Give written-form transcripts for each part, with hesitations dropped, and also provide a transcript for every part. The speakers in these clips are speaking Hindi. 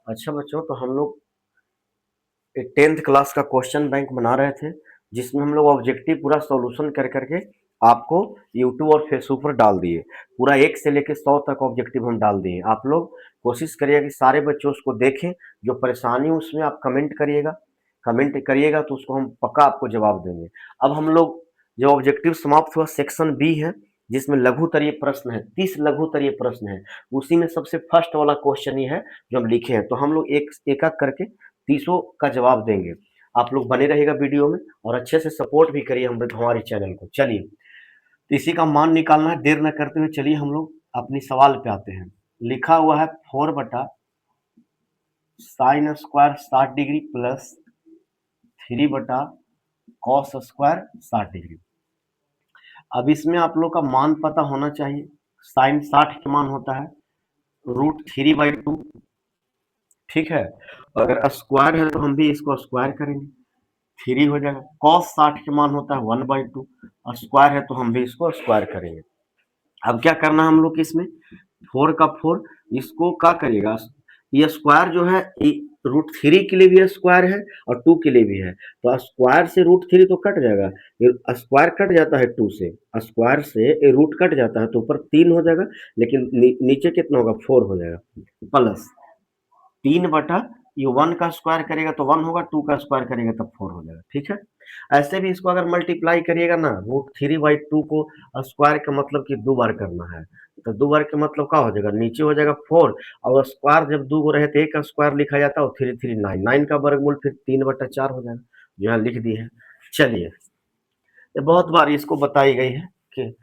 अच्छा बच्चों, तो हम लोग एक 10th क्लास का क्वेश्चन बैंक बना रहे थे, जिसमें हम लोग ऑब्जेक्टिव पूरा सॉल्यूशन कर करके आपको यूट्यूब और फेसबुक पर डाल दिए। पूरा 1 से लेके 100 तक ऑब्जेक्टिव हम डाल दिए। आप लोग कोशिश करिएगा कि सारे बच्चे उसको देखें। जो परेशानी हो उसमें आप कमेंट करिएगा तो उसको हम पक्का आपको जवाब देंगे। अब हम लोग जो ऑब्जेक्टिव समाप्त हुआ, सेक्शन बी है, जिसमें लघुतरीय प्रश्न है, 30 लघुतरीय प्रश्न है। उसी में सबसे फर्स्ट वाला क्वेश्चन ही है जो हम लिखे हैं। तो हम लोग एक एक करके 30 का जवाब देंगे। आप लोग बने रहेगा वीडियो में और अच्छे से सपोर्ट भी करिए हमारे चैनल को। चलिए, तो इसी का मान निकालना है। देर न करते हुए चलिए हम लोग अपनी सवाल पे आते हैं। लिखा हुआ है 4/sin² 60 degree plus 3/cos² 60 degree. अब इसमें आप लोग का मान पता होना चाहिए। साइन 60 का मान होता है √3/2। ठीक है, अगर स्क्वायर है तो हम भी इसको स्क्वायर करेंगे, 3 हो जाएगा। कॉस 60 के मान होता है 1/2, और स्क्वायर है तो हम भी इसको स्क्वायर करेंगे। अब क्या करना है हम लोग, इसमें 4 का 4, इसको क्या करिएगा, ये स्क्वायर जो है √3 के लिए भी स्क्वायर है और 2 के लिए भी है। तो स्क्वायर से √3 तो कट जाएगा, स्क्वायर कट जाता है 2 से, स्क्वायर से रूट कट जाता है तो ऊपर 3 हो जाएगा, लेकिन नीचे कितना होगा, 4 हो जाएगा। प्लस 3/, ये 1 का स्क्वायर करेगा तो 1 होगा, 2 का स्क्वायर करेगा तब 4 हो जाएगा। ठीक है, ऐसे भी इसको अगर मल्टीप्लाई करिएगा ना, √3/2 को स्क्वायर का मतलब कि 2 बार करना है, तो 2 बार का मतलब क्या हो जाएगा, नीचे हो जाएगा 4, और स्क्वायर जब 2 को रहे तो 1 का स्क्वायर लिखा जाता है, और 3 3 9, 9 का वर्गमूल फिर 3/4 हो जाएगा, जो यहाँ लिख दी है। चलिए, ये बहुत बार इसको बताई गई है कि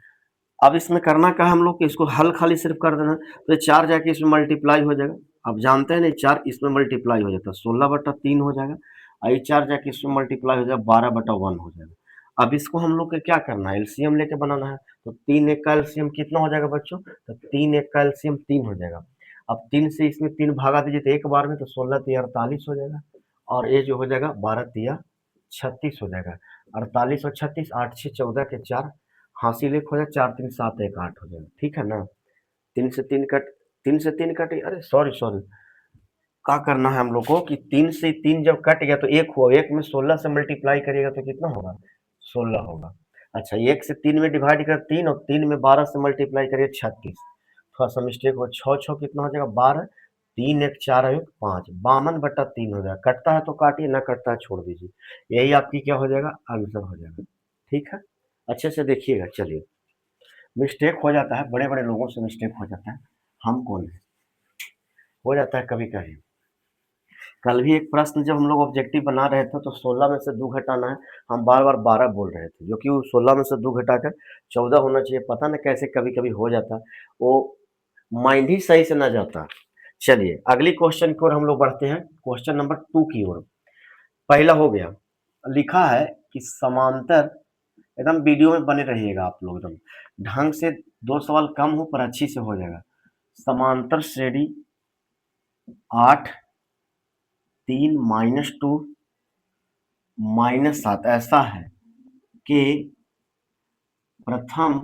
अब इसमें करना क्या है हम लोग कि इसको हल खाली सिर्फ कर देना, तो 4 जाके इसमें मल्टीप्लाई हो जाएगा। अब जानते हैं ना, 4 इसमें मल्टीप्लाई हो जाता है 16/3 हो जाएगा, और ये 4 जाके इसमें मल्टीप्लाई हो जाएगा 12/1 हो जाएगा। अब इसको हम लोग को क्या करना है, एलसीएम लेके बनाना है। तो 3 1 का एलसीएम कितना हो जाएगा बच्चों, तो 3 1 का एलसीएम 3 हो जाएगा। अब 3 से इसमें 3 भागा दीजिए तो एक बार में, तो 16 3 48 हो जाएगा, और ये जो हो जाएगा 12 3 36 हो जाएगा। 48 और 36, 8 6 14 के 4, हासिल 1 हो जाए, 4 3 7 1 8 हो जाएगा। ठीक है ना, 3 से 3 कट, 3 से 3 कटे, अरे सॉरी सॉरी, क्या करना है हम लोग को कि 3 से 3 जब कट गया तो 1 हुआ, 1 में 16 से मल्टीप्लाई करिएगा तो कितना होगा, 16 होगा। अच्छा, 1 से 3 में डिवाइड कर 3, और 3 में 12 से मल्टीप्लाई करिए 36, थोड़ा सा मिस्टेक हो, 6 6 कितना हो जाएगा 12, 3 1 4 1 5, 52/3 हो जाएगा। कटता है तो काटिए, ना कटता है छोड़ दीजिए। यही आपकी क्या हो जाएगा, आंसर हो जाएगा। ठीक है, अच्छे से देखिएगा। चलिए, मिस्टेक हो जाता है, बड़े बड़े लोगों से मिस्टेक हो जाता है, हम कौन है, हो जाता है कभी कभी। कल भी एक प्रश्न जब हम लोग ऑब्जेक्टिव बना रहे थे तो 16 में से 2 घटाना है, हम बार बार 12 बोल रहे थे, जो कि वो 16 में से 2 घटाकर 14 होना चाहिए। पता ना कैसे कभी कभी हो जाता, वो माइंड ही सही से ना जाता। चलिए, अगली क्वेश्चन की ओर हम लोग बढ़ते हैं, क्वेश्चन नंबर 2 की ओर। पहला हो गया, लिखा है कि समांतर, एकदम वीडियो में बने रहिएगा आप लोग, एकदम ढंग से, 2 सवाल कम हो पर अच्छी से हो जाएगा। समांतर श्रेणी 8 3 -2 -7 ऐसा है कि प्रथम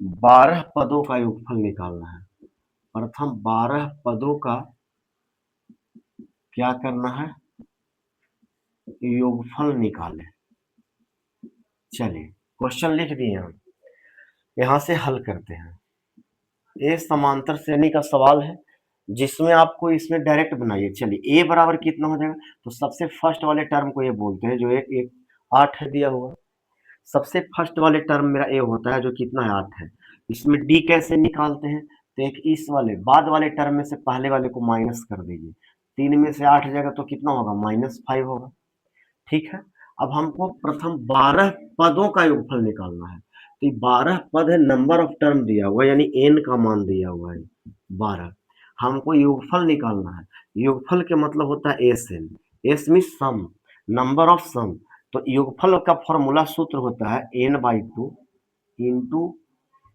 12 पदों का योगफल निकालना है। प्रथम 12 पदों का क्या करना है, योगफल निकालें। चलिए, क्वेश्चन लिख दिए हम, यहां से हल करते हैं। ये समांतर श्रेणी का सवाल है, जिसमें आपको इसमें डायरेक्ट बनाइए। चलिए, ए बराबर कितना हो जाएगा, तो सबसे फर्स्ट वाले टर्म को ये बोलते हैं, जो एक 8 है दिया हुआ। सबसे फर्स्ट वाले टर्म मेरा ए होता है, जो कितना है, 8 है। इसमें डी कैसे निकालते हैं, तो एक इस वाले बाद वाले टर्म में से पहले वाले को माइनस कर दीजिए, 3 में से 8 जाएगा तो कितना होगा, -5 होगा। ठीक है, अब हमको प्रथम 12 पदों का योगफल निकालना है। तो 12 पद है, नंबर ऑफ टर्म दिया हुआ है, यानी एन का मान दिया हुआ है 12। हमको योगफल निकालना है। योगफल के मतलब होता है S N, S mean sum, number of sum. तो योगफल का फॉर्मूला सूत्र होता है n/2 into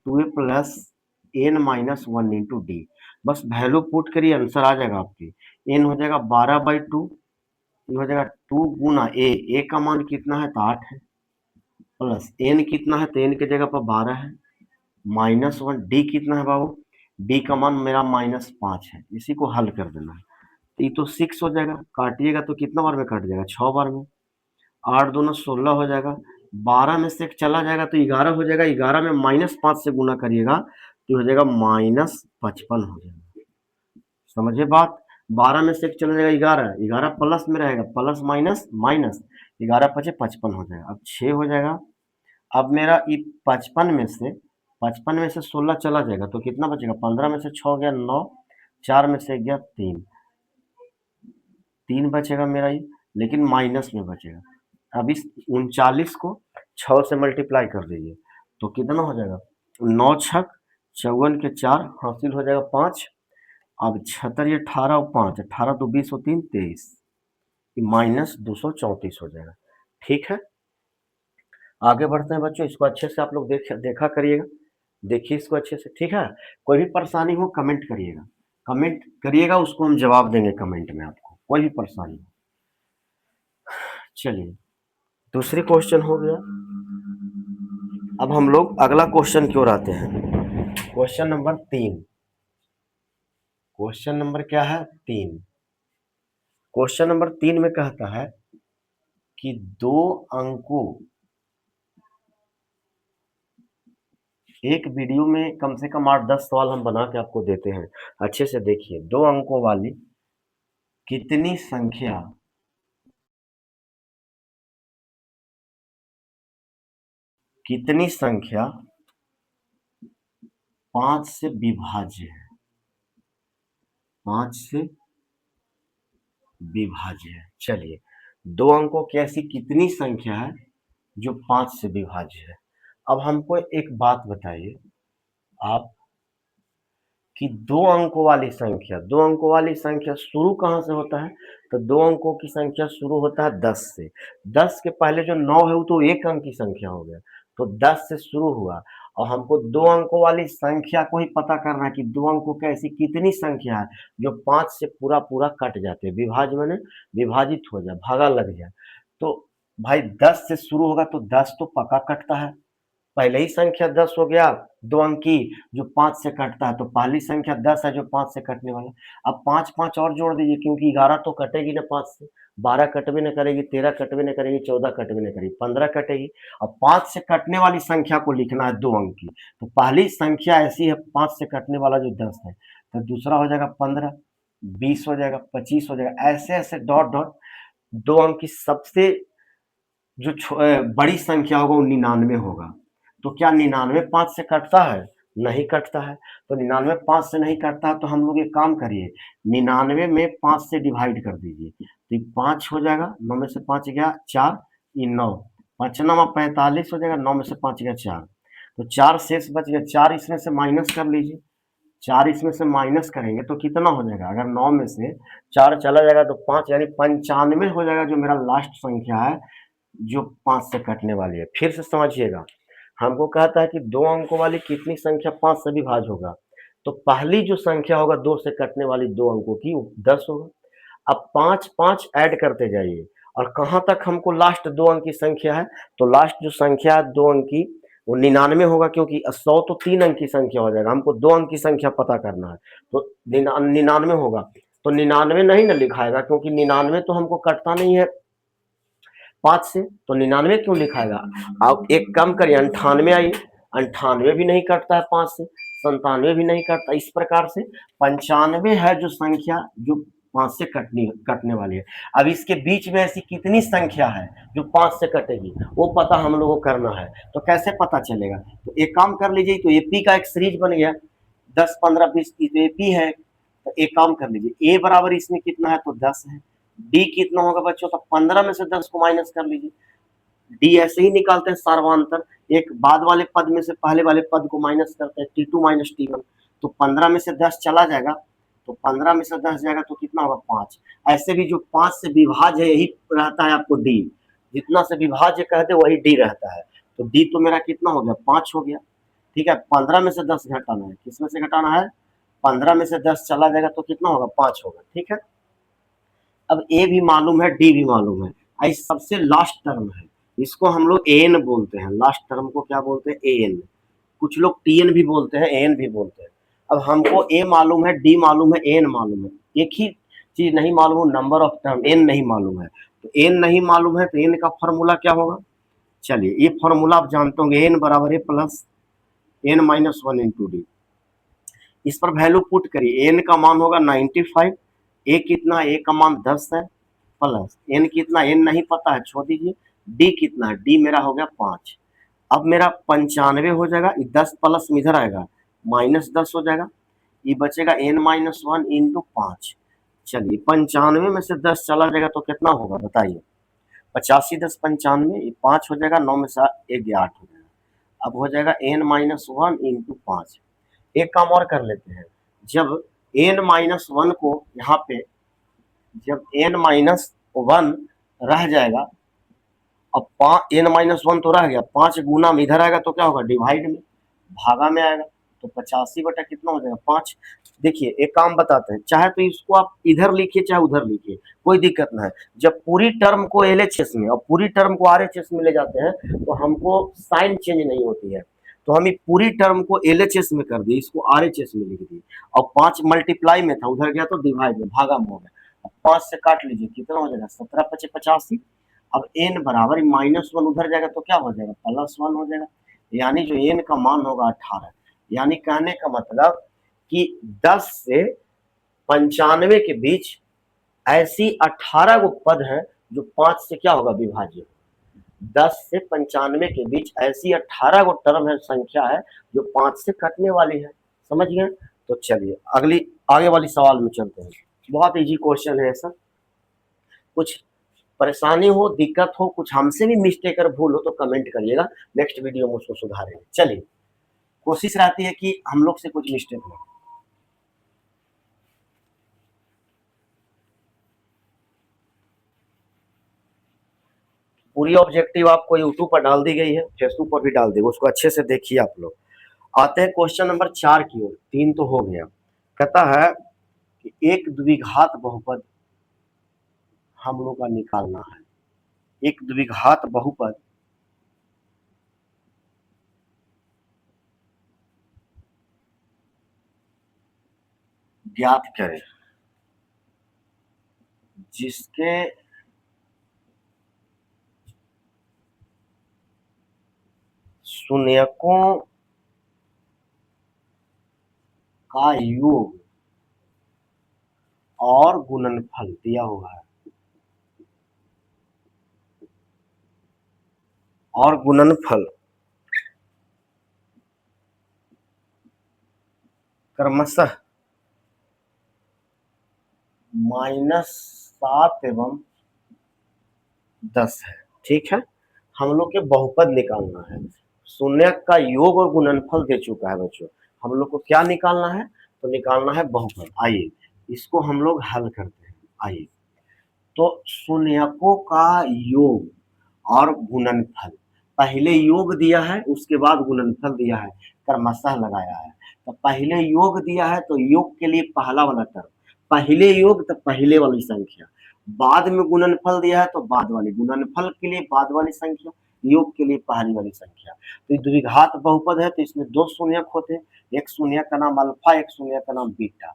2a plus n-1 into D. बस वैल्यू पुट करिए, आंसर आ जाएगा आपकी। n हो जाएगा 12/2, ये हो जाएगा 2 गुना ए का मान कितना है, तो 8 है, प्लस एन कितना है, तो एन की जगह पर 12 है, -1 डी कितना है बाबू, डी का मान मेरा -5 है, इसी को हल कर देना है। तो ये तो 6 हो जाएगा, काटिएगा तो कितना बार में कट जाएगा, 6 बार में। 8 दूना 16 हो जाएगा, 12 में से एक चला जाएगा तो 11 हो जाएगा, 11 में -5 से गुना करिएगा तो हो जाएगा -55 हो जाएगा। समझे बात? 12 में से एक चला जाएगा 11, 11 प्लस में रहेगा, प्लस माइनस माइनस, 11 पचे 55 हो जाएगा। अब 6 हो जाएगा। अब मेरा ये 55 में से 16 चला जाएगा तो कितना बचेगा, 15 में से 6 गया 9, 4 में से गया 3, 3 बचेगा मेरा ये, लेकिन माइनस में बचेगा। अब इस 39 को 6 से मल्टीप्लाई कर दीजिए तो कितना हो जाएगा, 9 छक 54 के 4 हासिल हो जाएगा 5। अब 76 ये 18 और 5, 18 तो 20 और 3 23, -234 हो जाएगा। ठीक है, आगे बढ़ते हैं बच्चों, इसको अच्छे से आप लोग देखा करिएगा, देखिए इसको अच्छे से। ठीक है, कोई भी परेशानी हो कमेंट करिएगा, कमेंट करिएगा, उसको हम जवाब देंगे कमेंट में आपको, कोई भी परेशानी हो। चलिए, दूसरी क्वेश्चन हो गया। अब हम लोग अगला क्वेश्चन की ओर आते हैं, क्वेश्चन नंबर 3। क्वेश्चन नंबर क्या है, 3। क्वेश्चन नंबर 3 में कहता है कि 2 अंकों, एक वीडियो में कम से कम 8-10 सवाल हम बना के आपको देते हैं, अच्छे से देखिए। 2 अंकों वाली कितनी संख्या कितनी संख्या 5 से विभाज्य है, 5 से विभाज्य है। चलिए, 2 अंकों की ऐसी कितनी संख्या है जो 5 से विभाज्य है। अब हमको एक बात बताइए आप, कि 2 अंकों वाली संख्या, 2 अंकों वाली संख्या शुरू कहाँ से होता है, तो 2 अंकों की संख्या शुरू होता है 10 से। 10 के पहले जो 9 है वो तो 1 अंक की संख्या हो गया, तो 10 से शुरू हुआ। और हमको 2 अंकों वाली संख्या को ही पता करना है कि 2 अंकों की ऐसी कितनी संख्या है जो 5 से पूरा पूरा कट जाते हैं, विभाज्य माने विभाजित हो जाए, भागा लग जाए। तो भाई 10 से शुरू होगा तो 10 तो पक्का कटता है, पहले ही संख्या 10 हो गया, 2 अंक की जो 5 से कटता है, तो पहली संख्या 10 है जो 5 से कटने वाला। अब 5 5 और जोड़ दीजिए, क्योंकि 11 तो कटेगी ना 5 से, 12 कटबे न करेगी, 13 कटबे न करेगी, 14 कटबे न करेगी, 15 कटेगी। अब 5 से कटने वाली संख्या को लिखना है 2 अंक की, तो पहली संख्या ऐसी है 5 से कटने वाला जो 10 है, तो दूसरा हो जाएगा 15, 20 हो जाएगा, 25 हो जाएगा, ऐसे ऐसे डॉट डॉट। 2 अंक की सबसे जो बड़ी संख्या होगा वो 99 होगा। तो क्या 99 5 से कटता है, नहीं कटता है। तो 99 5 से नहीं कटता है, तो हम लोग एक काम करिए, 99 में 5 से डिवाइड कर दीजिए, तो 5 हो जाएगा, 9 में से 5 गया 4, ये 9, 5 9 45 हो जाएगा, 9 में से 5 गया 4, तो 4 शेष बच गया, 4 इसमें से माइनस कर लीजिए, 4 इसमें से माइनस करेंगे तो कितना हो जाएगा, अगर 9 में से 4 चला जाएगा तो 5, यानी 95 हो जाएगा, जो मेरा लास्ट संख्या है जो 5 से कटने वाली है। फिर से समझिएगा, हमको कहता है कि 2 अंकों वाली कितनी संख्या 5 से विभाज्य होगा, तो पहली जो संख्या होगा 2 से कटने वाली 2 अंकों की, वो 10 होगा। अब 5 5 ऐड करते जाइए, और कहाँ तक हमको लास्ट 2 अंक की संख्या है, तो लास्ट जो संख्या है 2 अंक की वो 99 होगा, क्योंकि 100 तो 3 अंक की संख्या हो जाएगा, हमको 2 अंक की संख्या पता करना है, तो 99 होगा। तो 99 नहीं ना लिखाएगा, क्योंकि 99 तो हमको कटता नहीं है 5 से, तो 99 क्यों लिखाएगा। आप एक कम करिए, 98 आइए, 98 भी नहीं कटता है 5 से, 97 भी नहीं कटता। इस प्रकार से 95 है जो संख्या जो 5 से कटने वाली है। अब इसके बीच में ऐसी कितनी संख्या है जो 5 से कटेगी, वो पता हम लोगों को करना है। तो कैसे पता चलेगा, तो एक काम कर लीजिए, तो एपी का एक सीरीज बन गया, 10 15 20 की, तो एपी है, तो एक काम कर लीजिए, ए बराबर इसमें कितना है, तो 10 है। डी कितना होगा बच्चों, तो 15 में से 10 को माइनस कर लीजिए। डी ऐसे ही निकालते हैं सर्वांतर, एक बाद वाले पद में से पहले वाले पद को माइनस करते हैं, T2 माइनस T1, तो 15 में से 10 चला जाएगा, तो 15 में से 10 जाएगा तो कितना होगा, 5। ऐसे भी जो 5 से विभाज्य है यही रहता है आपको डी, जितना से विभाज्य कहते वही डी रहता है। तो डी तो मेरा कितना हो गया, 5 हो गया। ठीक है, 15 में से 10 घटाना है, किसमें से घटाना है, 15 में से 10 चला जाएगा तो कितना होगा, 5 होगा। ठीक है, अब ए भी मालूम है, डी भी मालूम है, आई सबसे लास्ट टर्म है, इसको हम लोग एन बोलते हैं, लास्ट टर्म को क्या बोलते हैं, एन। कुछ लोग टीएन भी बोलते हैं, एन भी बोलते हैं। अब हमको ए मालूम है, डी मालूम है, एन मालूम है, एक ही चीज नहीं मालूम हो, नंबर ऑफ टर्म एन नहीं मालूम है। तो एन नहीं मालूम है तो एन का फॉर्मूला क्या होगा? चलिए ये फॉर्मूला आप जानते होंगे, एन बराबर है plus N minus one into D. इस पर वैल्यू पुट करिए, एन का मान होगा 95, ए कितना, ए का मान 10 है, प्लस एन कितना, एन नहीं पता है छोड़ दीजिए, डी कितना है, डी मेरा हो गया 5। अब मेरा 95 हो जाएगा, 10 प्लस में इधर आएगा -10 हो जाएगा, ये बचेगा n माइनस वन इंटू 5। चलिए 95 में से 10 चला जाएगा तो कितना होगा बताइए? 85 10 95, ये 5 हो जाएगा, 9 में से 1 गया 8 हो जाएगा। अब हो जाएगा n माइनस वन इंटू 5। एक काम और कर लेते हैं, जब n माइनस वन को यहाँ पे, जब n माइनस वन रह जाएगा, अब n माइनस वन तो रह गया, 5 गुना में इधर आएगा तो क्या होगा, डिवाइड में, भागा में आएगा, तो 85 बटा कितना हो जाएगा 5। देखिए एक काम बताते हैं, चाहे तो इसको आप इधर लिखिए चाहे उधर लिखिए, कोई दिक्कत नहीं है। जब पूरी टर्म को एलएचएस में और पूरी टर्म को आरएचएस में ले जाते हैं तो हमको साइन चेंज नहीं होती है, तो हम पूरी टर्म को एलएचएस में कर दिए, इसको आरएचएस में लिख दिए, और 5 मल्टीप्लाई में था, उधर गया तो डिवाइड में, भागा में हो गया। अब 5 से काट लीजिए, कितना हो जाएगा 17 × 5 = 85। अब n बराबर -1 उधर जाएगा तो क्या हो जाएगा, +1 हो जाएगा, यानी जो n का मान होगा 18। यानी कहने का मतलब कि 10 से 95 के बीच ऐसी 18 गो पद हैं जो 5 से क्या होगा, विभाज्य। 10 से 95 के बीच ऐसी 18 गो टर्म है, संख्या है जो 5 से कटने वाली है, समझ गए? तो चलिए अगली आगे वाली सवाल में चलते हैं। बहुत इजी क्वेश्चन है सर, कुछ परेशानी हो, दिक्कत हो, कुछ हमसे भी मिस्टेक और भूल हो तो कमेंट करिएगा, नेक्स्ट वीडियो में उसको सुधारेंगे। चलिए कोशिश रहती है कि हम लोग से कुछ मिस्टेक हो। पूरी ऑब्जेक्टिव आपको यूट्यूब पर डाल दी गई है, फेसबुक पर भी डाल दी, उसको अच्छे से देखिए आप लोग। आते हैं क्वेश्चन नंबर 4 की ओर, 3 तो हो गया। कहता है कि एक द्विघात बहुपद हम लोग का निकालना है, एक द्विघात बहुपद ज्ञात करें जिसके शून्यकों का योग और गुणनफल दिया हुआ है, और गुणनफल क्रमशः -7 एवं 10 है। ठीक है, हम लोग के बहुपद निकालना है, शून्य का योग और गुणनफल दे चुका है बच्चों, हम लोग को क्या निकालना है, तो निकालना है बहुपद। आइए इसको हम लोग हल करते हैं। आइए, तो शून्यकों का योग और गुणनफल, पहले योग दिया है उसके बाद गुणनफल दिया है, क्रमशः लगाया है। तो पहले योग दिया है तो योग के लिए पहला वाला टर्म, पहले योग तो पहले वाली संख्या, बाद में गुणनफल दिया है तो बाद वाली, गुणनफल के लिए बाद वाली संख्या, योग के लिए पहली वाली संख्या। तो द्विघात बहुपद है तो इसमें 2 शून्यक होते हैं, एक शून्यक का नाम अल्फा, एक शून्यक का नाम बीटा।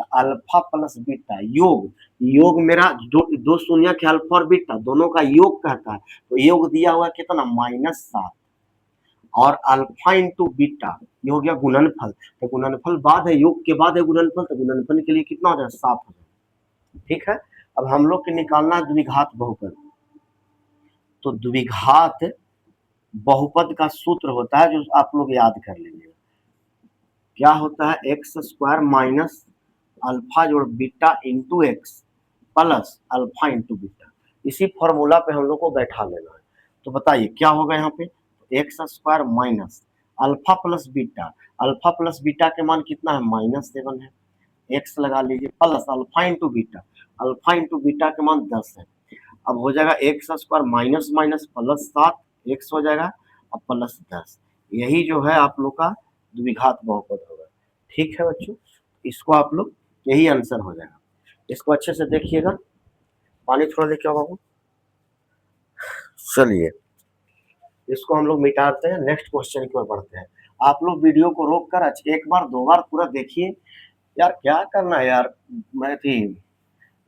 तो अल्फा प्लस बीटा योग, योग मेरा दो शून्यक है, अल्फा और बीटा दोनों का योग कहता है, तो योग दिया हुआ कितना -7, और अल्फा इंटू बीटा ये हो गया गुणनफल, तो गुणनफल बाद है, योग के बाद है गुणनफल, तो गुणनफल के लिए कितना हो जाए 7 हो जाए। ठीक है, अब हम लोग के निकालना है द्विघात बहुपद। तो द्विघात बहुपद का सूत्र होता है जो आप लोग याद कर लेंगे, क्या होता है, x² माइनस अल्फा जोड़ beta into x plus alpha into beta. इसी फॉर्मूला पे हम लोग को बैठा लेना है। तो बताइए क्या होगा यहाँ पे, x² minus alpha plus beta, alpha plus beta के मान कितना है -7 है, x लगा लीजिए, plus alpha into beta, alpha into beta के मान 10 है। अब हो जाएगा x² minus minus plus 7, x हो जाएगा अब प्लस 10। यही जो है आप लोग का द्विघात बहुपद होगा। ठीक है बच्चों, इसको आप लोग, यही आंसर हो जाएगा। इसको अच्छे से देखिएगा, पानी थोड़ा लेके आओ। चलिए इसको हम लोग मिटाते हैं, नेक्स्ट क्वेश्चन की ओर बढ़ते हैं। आप लोग वीडियो को रोक कर एक बार दो बार पूरा देखिए। यार क्या करना है यार, मैं थी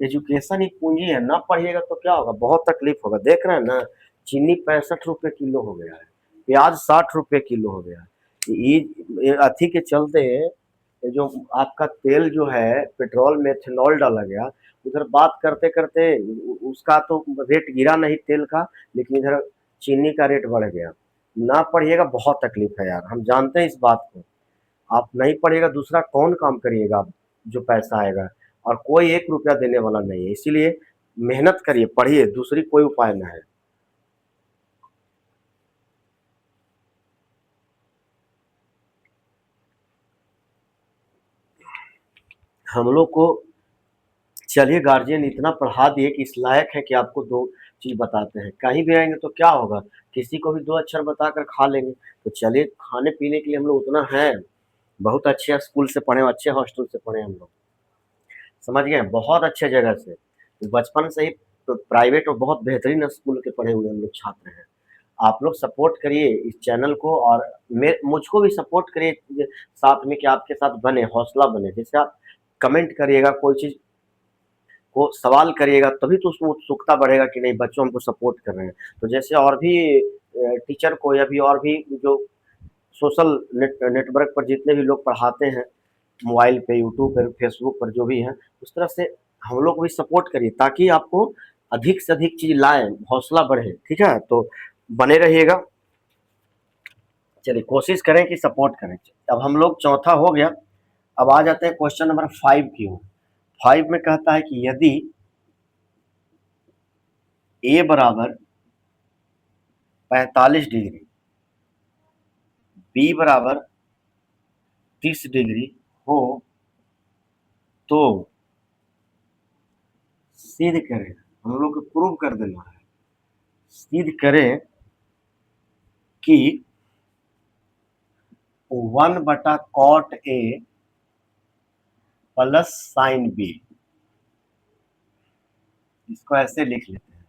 एजुकेशन एक पूंजी है, ना पढ़िएगा तो क्या होगा, बहुत तकलीफ होगा। देख रहे हैं ना, चीनी 65 रुपए किलो हो गया है, प्याज 60 रुपए किलो हो गया है। ये अथी के चलते ये जो आपका तेल जो है, पेट्रोल में इथेनॉल डाला गया, उधर बात करते करते उसका तो रेट गिरा नहीं तेल का, लेकिन इधर चीनी का रेट बढ़ गया। ना पढ़िएगा बहुत तकलीफ है यार, हम जानते हैं इस बात को। आप नहीं पढ़िएगा दूसरा कौन काम करिएगा आप, जो पैसा आएगा, और कोई 1 रुपया देने वाला नहीं है। इसीलिए मेहनत करिए, पढ़िए, दूसरी कोई उपाय ना है। हम लोग को चलिए गार्जियन इतना पढ़ा दिए कि इस लायक है कि आपको दो चीज बताते हैं। कहीं भी आएंगे तो क्या होगा, किसी को भी दो अक्षर बताकर खा लेंगे। तो चलिए, खाने पीने के लिए हम लोग उतना है, बहुत अच्छे स्कूल से पढ़े, अच्छे हॉस्टल से पढ़े हम लोग, समझ गए, बहुत अच्छे जगह से, बचपन से ही प्राइवेट और बहुत बेहतरीन स्कूल के पढ़े हुए हम लोग छात्र हैं। आप लोग सपोर्ट करिए इस चैनल को, और मुझको भी सपोर्ट करिए साथ में, कि आपके साथ बने, हौसला बने। जैसे आप कमेंट करिएगा, कोई चीज को सवाल करिएगा, तभी तो उसमें उत्सुकता बढ़ेगा कि नहीं बच्चों हमको सपोर्ट कर रहे हैं। तो जैसे और भी टीचर को, या भी और भी जो सोशल नेटवर्क पर जितने भी लोग पढ़ाते हैं, मोबाइल पे, यूट्यूब पर, फेसबुक पर, जो भी है, उस तरह से हम लोग को भी सपोर्ट करिए, ताकि आपको अधिक से अधिक चीज लाए, हौसला बढ़े। ठीक है, तो बने रहिएगा। चलिए कोशिश करें कि सपोर्ट करें। अब हम लोग चौथा हो गया। अब आ जाते हैं क्वेश्चन नंबर 5 की ओर। 5 में कहता है कि यदि ए बराबर 45 डिग्री, बी बराबर 30 डिग्री हो, तो सिद्ध करें, हम लोग को प्रूव कर देना है, सिद्ध करें कि 1/cot A plus sine B, इसको ऐसे लिख लेते हैं,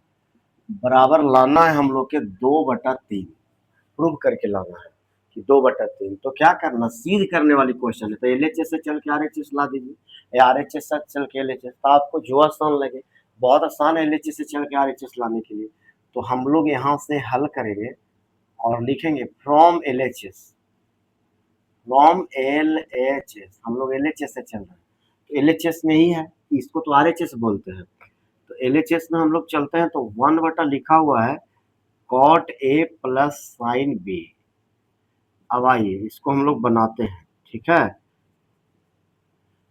बराबर लाना है हम लोग के 2/3, प्रूव करके लाना है कि 2/3। तो क्या करना, सीध करने वाली क्वेश्चन है, तो एलएचएस से चल के आरएचएस ला दीजिए, या आरएचएस से चल के एलएचएस, तो आपको जो आसान लगे। बहुत आसान है एलएचएस से चल के आरएचएस लाने के लिए। तो हम लोग यहाँ से हल करेंगे और लिखेंगे फ्रॉम एलएचएस, फ्रॉम एलएचएस, हम लोग एलएचएस से चल रहे हैं, तो एलएचएस में ही है, इसको तो आरएचएस बोलते हैं। तो एलएचएस में हम लोग चलते हैं, तो 1 लिखा हुआ है cot A plus sine B. अब आइए इसको हम लोग बनाते हैं। ठीक है,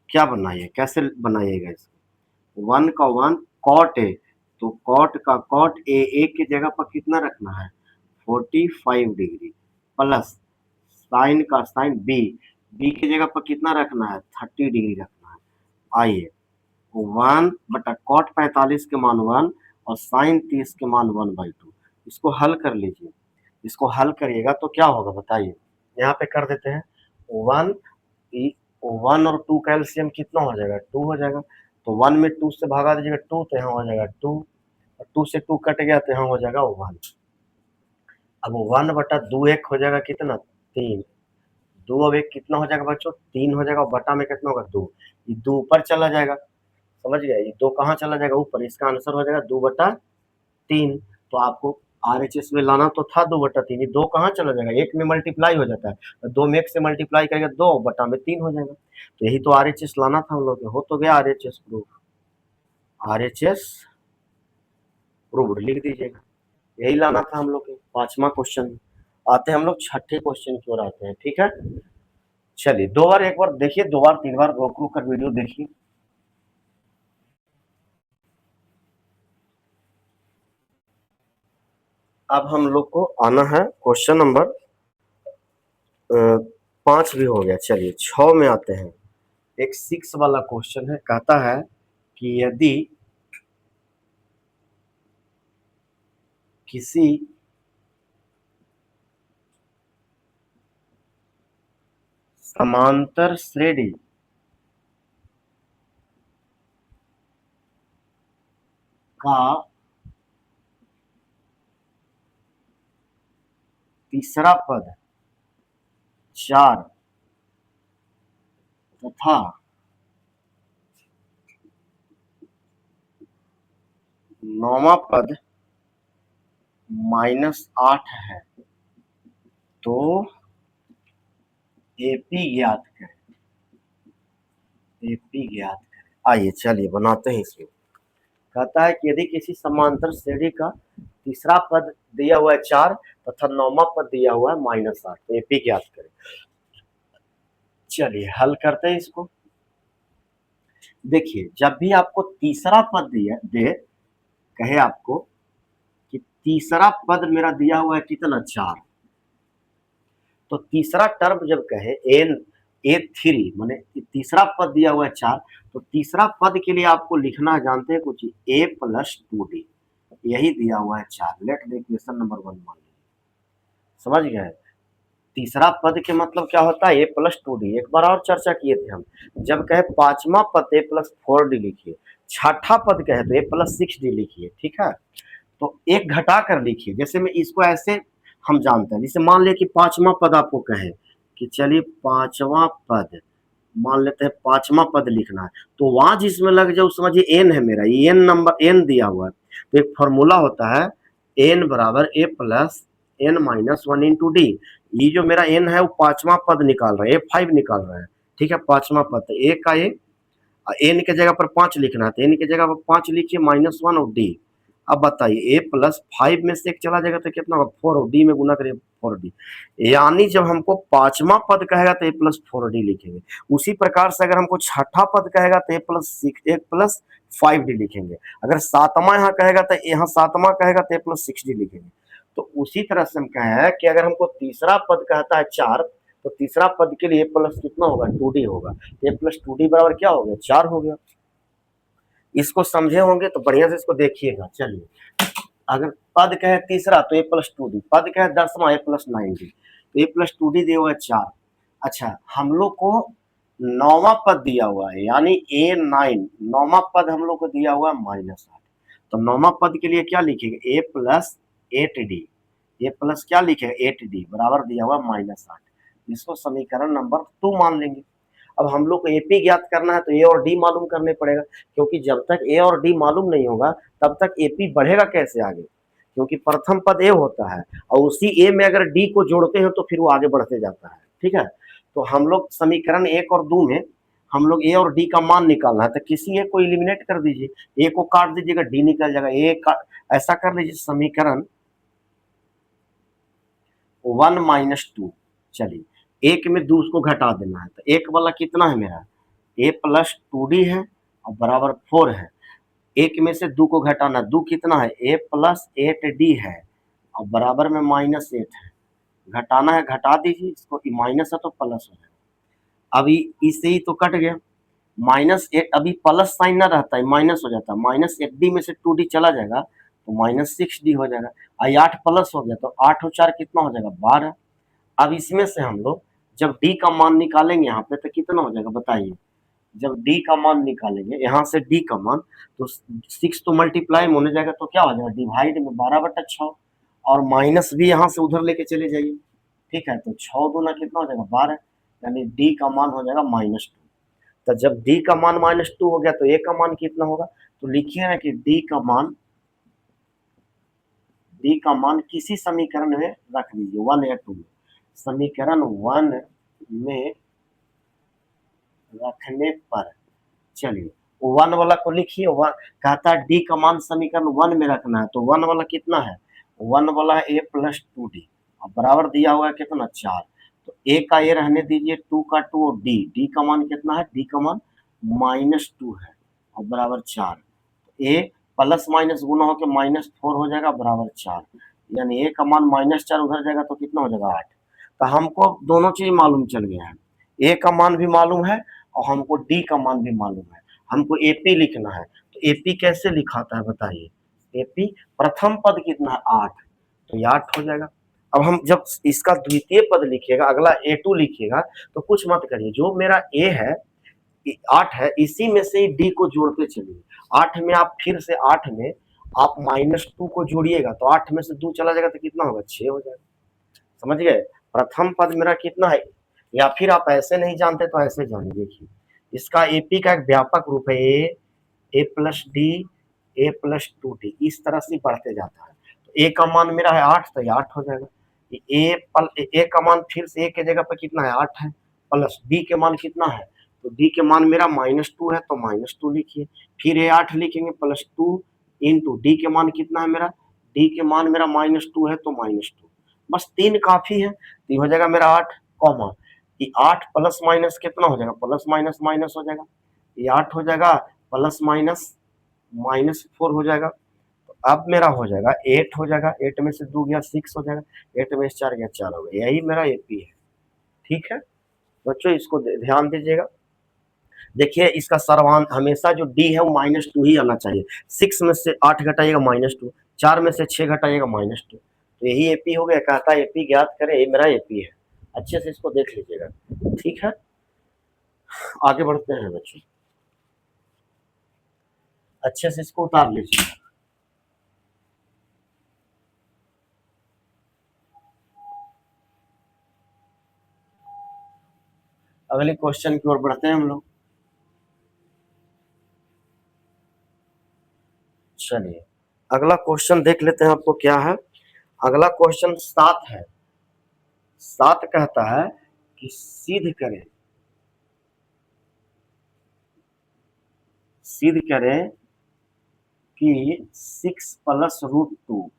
क्या बनाइए, कैसे बनाइएगा इसको, 1 का 1 कॉट ए, तो कॉट का कॉट ए, एक की जगह पर कितना रखना है, 45 डिग्री, प्लस साइन का साइन बी, बी की जगह पर कितना रखना है, 30 डिग्री रखना है। आइए, 1/cot 45 के मान 1 और साइन 30 के मान 1/2, इसको हल कर लीजिए। इसको हल करिएगा तो क्या होगा बताइए, यहाँ पे कर देते हैं। 1 1 और 2 का एलसीएम कितना हो जाएगा, 2 हो जाएगा। तो 1 में 2 से भगा दीजिएगा 2, तो यहाँ हो जाएगा 2, और 2 से 2 कट गया, तो यहाँ हो जाएगा 1। अब 1/2 एक हो जाएगा कितना, 3, 2 अब एक कितना हो जाएगा बच्चों, 3 हो जाएगा, और बटा में कितना होगा, 2, ये 2 ऊपर चला जाएगा, समझ गया, ये 2 कहाँ चला जाएगा, ऊपर, इसका आंसर हो जाएगा 2/3। तो आपको आरएचएस में लाना तो था 2/3, ये 2 कहाँ चला जाएगा, एक में मल्टीप्लाई हो जाता है, 2 में एक से मल्टीप्लाई करेगा 2/3 हो जाएगा। तो यही तो आरएचएस लाना था हम लोग को, हो तो गया आरएचएस प्रूफ, आरएचएस प्रूव्ड लिख दीजिएगा। यही लाना था हम लोग के 5वां क्वेश्चन। आते हैं हम लोग 6ठे क्वेश्चन की ओर आते हैं। ठीक है, चलिए दो बार, एक बार देखिए, 2 बार 3 बार रोक रोक कर वीडियो देखिए। अब हम लोग को आना है क्वेश्चन नंबर 5 भी हो गया, चलिए 6 में आते हैं। एक 6 वाला क्वेश्चन है, कहता है कि यदि किसी समांतर श्रेणी का तीसरा पद 4 तथा नौवां पद -8 है, तो एपी ज्ञात करें। एपी ज्ञात करें। आइए चलिए बनाते हैं इसको। कहता है कि यदि किसी समांतर श्रेणी का तीसरा पद दिया हुआ है 4 तथा नौवां पद दिया हुआ है -8, तो एपी ज्ञात करें। चलिए हल करते हैं इसको। देखिए जब भी आपको तीसरा पद दिया दे, कहे आपको कि तीसरा पद मेरा दिया हुआ है कितना 4, तो तीसरा टर्म जब कहे एन ए3 माने तीसरा पद दिया हुआ है 4, तो तीसरा पद के लिए आपको लिखना जानते हैं कुछ a + 2d, यही दिया हुआ है 4। लेट द इक्वेशन नंबर 1 मान लीजिए। समझ गए? तीसरा पद के मतलब क्या होता है a + 2d। एक बार और चर्चा किए थे हम, जब कहे पांचवा पद a + 4d लिखिए, छठा पद कहे तो a + 6d लिखिए। ठीक है, तो एक घटा कर लिखिए। जैसे मैं इसको ऐसे हम जानते हैं, जैसे मान लिया कि पांचवा पद आपको कहे कि चलिए पांचवा पद, मान लेते हैं पांचवा पद लिखना है, तो वहां जिसमें लग जाए समझिए एन है मेरा, एन नंबर एन दिया हुआ है, तो एक फॉर्मूला होता है एन बराबर a + n-1 इंटू डी। ये जो मेरा एन है वो पांचवा पद निकाल रहा है, A5 निकाल रहा है। ठीक है, पांचवा पद, तो ए का ए, एन के जगह पर 5 लिखना है, तो एन के जगह पर 5 लिखिए -1 और डी। अब बताइए a + 5 में से एक चला जाएगा तो कितना होगा 4, और डी में गुना करिए 4d। यानी जब हमको पांचवा पद कहेगा तो a + 4d लिखेंगे। उसी प्रकार से अगर हमको छठा पद कहेगा तो a + 5d लिखेंगे। अगर सातवां यहाँ कहेगा तो यहाँ सातवां कहेगा तो a + 6d लिखेंगे। तो उसी तरह से हम कहें कि अगर हमको तीसरा पद कहता है 4, तो तीसरा पद के लिए प्लस कितना होगा 2d होगा, तो a + 2d बराबर क्या हो गया 4 हो गया। इसको समझे होंगे तो बढ़िया से इसको देखिएगा। चलिए अगर पद कहे तीसरा तो a + 2d, पद कहे दसवां a + 9d, तो a + 2d दिया हुआ है 4। अच्छा हम लोग को नौवां पद दिया हुआ है, यानी a9, नौवां पद हम लोग को दिया हुआ है -8, तो नौवां पद के लिए क्या लिखेंगे a + 8d, a प्लस क्या लिखेगा 8d बराबर दिया हुआ -8। इसको समीकरण नंबर 2 मान लेंगे। अब हम लोग को एपी ज्ञात करना है तो ए और डी मालूम करने पड़ेगा, क्योंकि जब तक ए और डी मालूम नहीं होगा तब तक एपी बढ़ेगा कैसे आगे, क्योंकि प्रथम पद ए होता है और उसी ए में अगर डी को जोड़ते हैं तो फिर वो आगे बढ़ते जाता है। ठीक है, तो हम लोग समीकरण 1 और 2 में हम लोग ए और डी का मान निकालना है, तो किसी एक को इलिमिनेट कर दीजिए, ए को काट दीजिएगा डी निकल जाएगा, ए का ऐसा कर लीजिए समीकरण 1 - 2। चलिए एक में 2 को घटा देना है, तो एक वाला कितना है मेरा a + 2d है और बराबर 4 है। एक में से 2 को घटाना, 2 कितना है a + 8d है और बराबर में -8 है। घटाना है घटा दीजिए, इसको माइनस है तो प्लस हो जाएगा। अभी इससे ही तो कट गया, -8, अभी प्लस साइन ना रहता है माइनस हो जाता है, -8d में से 2d चला जाएगा तो -6d हो जाएगा। 8 प्लस हो गया तो 8 और 4 कितना हो जाएगा 12। अब इसमें से हम लोग जब d का मान निकालेंगे यहाँ पे तो कितना हो जाएगा बताइए। जब d का मान निकालेंगे यहाँ से d का मान, तो 6 तो मल्टीप्लाई में होने जाएगा तो क्या हो जाएगा डिवाइड में 12/6, और माइनस भी यहाँ से उधर लेके चले जाइए। ठीक है, तो 6 दूना कितना हो जाएगा 12, यानी d का मान हो जाएगा -2। तो जब d का मान -2 हो गया तो a का मान कितना होगा, तो लिखिए ना कि d का मान किसी समीकरण में रख दीजिए 1 या 2 में। समीकरण 1 में रखने पर चलिए 1 वाला को लिखिए, कहता है डी का मान समीकरण 1 में रखना है, तो 1 वाला कितना है 1 वाला है a + 2d और बराबर दिया हुआ है कितना 4, तो a का a रहने दीजिए, 2 का 2 और d का मान कितना है, d का मान -2 है और बराबर 4, a प्लस माइनस गुना होकर -4 हो जाएगा बराबर 4, यानी a का मान -4 उधर जाएगा तो कितना हो जाएगा 8। तो हमको दोनों चीज मालूम चल गया है, a का मान भी मालूम है और हमको d का मान भी मालूम है। हमको एपी लिखना है, तो एपी कैसे लिखाता है बताइए। एपी प्रथम पद कितना है 8, तो ये 8 हो जाएगा। अब हम जब इसका द्वितीय पद लिखिएगा, अगला A2 लिखिएगा, तो कुछ मत करिए, जो मेरा A है 8 है, इसी में से डी को जोड़ते चलिए। 8 में आप फिर से 8 में आप -2 को जोड़िएगा तो 8 में से 2 चला जाएगा तो कितना होगा 6 हो जाएगा। समझ गए, प्रथम पद मेरा कितना है या फिर आप ऐसे नहीं जानते तो ऐसे जानिए। देखिए इसका एपी का एक व्यापक रूप है A plus D A plus two D, इस तरह से बढ़ते जाता है। तो ए का मान मेरा है 8, तो ये 8 हो जाएगा। ए का मान फिर से ए के जगह पर कितना है 8 है, प्लस डी के मान कितना है, तो डी के मान मेरा -2 है तो -2 लिखिए। फिर ये 8 लिखेंगे प्लस 2 इंटू डी के मान कितना है मेरा, डी के मान मेरा -2 है तो -2, बस 3 काफी है। तो ये हो जाएगा मेरा 8 कॉमा, ये 8 प्लस माइनस कितना हो जाएगा, प्लस माइनस माइनस हो जाएगा, ये 8 हो जाएगा प्लस माइनस -4 हो जाएगा। तो अब मेरा हो जाएगा 8 हो जाएगा, 8 में से 2 गया 6 हो जाएगा, 8 में से 4 गया 4 हो गया, यही मेरा एपी है। ठीक है बच्चों, इसको ध्यान दीजिएगा। देखिए इसका सर्वांत हमेशा जो डी है वो -2 ही आना चाहिए। 6 में से 8 घटाइएगा -2, 4 में से 6 घटाइएगा -2, तो यही एपी हो गया। कहता है एपी ज्ञात करें, ये मेरा एपी है। अच्छे से इसको देख लीजिएगा। ठीक है आगे बढ़ते हैं बच्चों, अच्छे से इसको उतार लीजिए। अगले क्वेश्चन की ओर बढ़ते हैं हम लोग। चलिए अगला क्वेश्चन देख लेते हैं, आपको क्या है। अगला क्वेश्चन 7 है। 7 कहता है कि सिद्ध करें कि 6 प्लस रूट 2,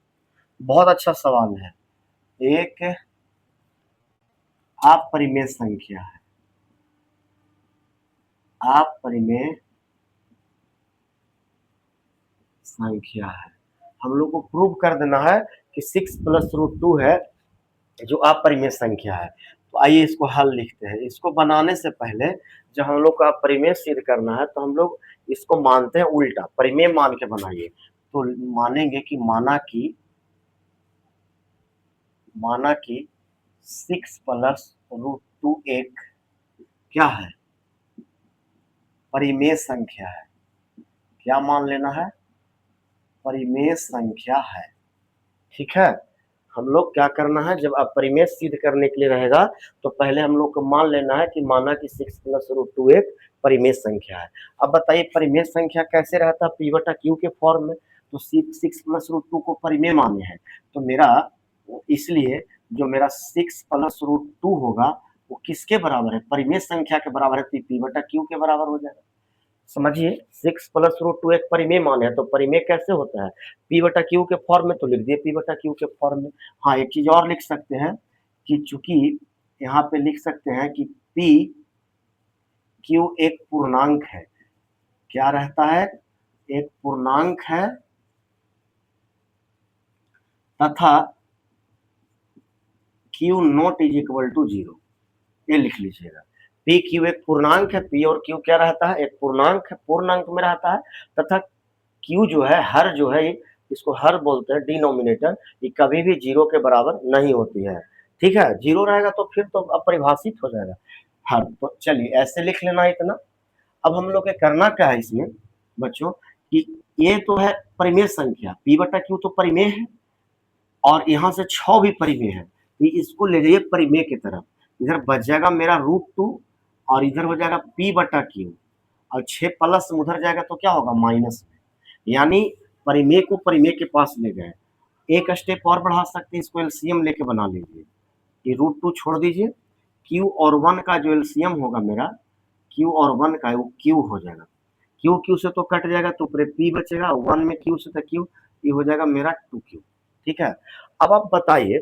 बहुत अच्छा सवाल है। एक अपरिमेय संख्या है, अपरिमेय संख्या है, हम लोग को प्रूव कर देना है कि 6 प्लस रूट 2 है जो अपरिमेय संख्या है। तो आइए इसको हल लिखते हैं। इसको बनाने से पहले जब हम लोग का परिमेय सिद्ध करना है तो हम लोग इसको मानते हैं उल्टा, परिमेय मान के बनाइए। तो मानेंगे कि माना कि 6 प्लस रूट 2 एक क्या है, परिमेय संख्या है। क्या मान लेना है, परिमेय संख्या है। ठीक है, हम लोग क्या करना है, जब अपरिमेय सिद्ध करने के लिए रहेगा तो पहले हम लोग को मान लेना है कि माना कि 6 प्लस रूट 2 एक परिमेय संख्या है। अब बताइए परिमेय संख्या कैसे रहता है, पी बटा क्यू के फॉर्म में। तो 6 प्लस रूट 2 को परिमेय माने हैं, तो मेरा इसलिए जो मेरा 6 प्लस रूट 2 होगा वो किसके बराबर है, परिमेय संख्या के बराबर है, तो पी बटा क्यू के बराबर हो जाएगा। समझिए 6 प्लस रूट 2 एक परिमेय मान है, तो परिमेय कैसे होता है, पी बटा क्यू के फॉर्म में, तो लिख दिए पी बटा क्यू के फॉर्म में। हाँ एक चीज और लिख सकते हैं कि चूंकि यहाँ पे लिख सकते हैं कि पी क्यू एक पूर्णांक है, क्या रहता है, एक पूर्णांक है, तथा Q naught is equal to 0, ये लिख लीजिएगा। पी क्यू एक पूर्णांक है, पी और क्यू क्या रहता है, एक पूर्णांक है, पूर्णांक में रहता है, तथा क्यू जो है, हर जो है, इसको हर बोलते हैं, डिनोमिनेटर, ये कभी भी 0 के बराबर नहीं होती है। ठीक है, 0 रहेगा तो फिर तो अपरिभाषित हो जाएगा हर। तो चलिए ऐसे लिख लेना इतना। अब हम लोग के करना क्या है इसमें बच्चों, कि ये तो है परिमेय संख्या, पी बटा क्यू तो परिमेय है, और यहाँ से 6 भी परिमेय है, तो इसको ले जाइए परिमेय की तरफ। इधर बच जाएगा मेरा √2 और इधर हो जाएगा पी बटा क्यू, और 6 प्लस उधर जाएगा तो क्या होगा माइनस, यानी परिमेय को परिमेय के पास ले गए। एक स्टेप और बढ़ा सकते हैं, इसको एलसीएम लेके बना लीजिए। ये √2 छोड़ दीजिए, क्यू और 1 का जो एलसीएम होगा मेरा, क्यू और 1 का वो क्यू हो जाएगा, क्यू क्यू से तो कट जाएगा, तो पूरे पी बचेगा, 1 में क्यू से तो क्यू, ये हो जाएगा मेरा 2q। ठीक है, अब आप बताइए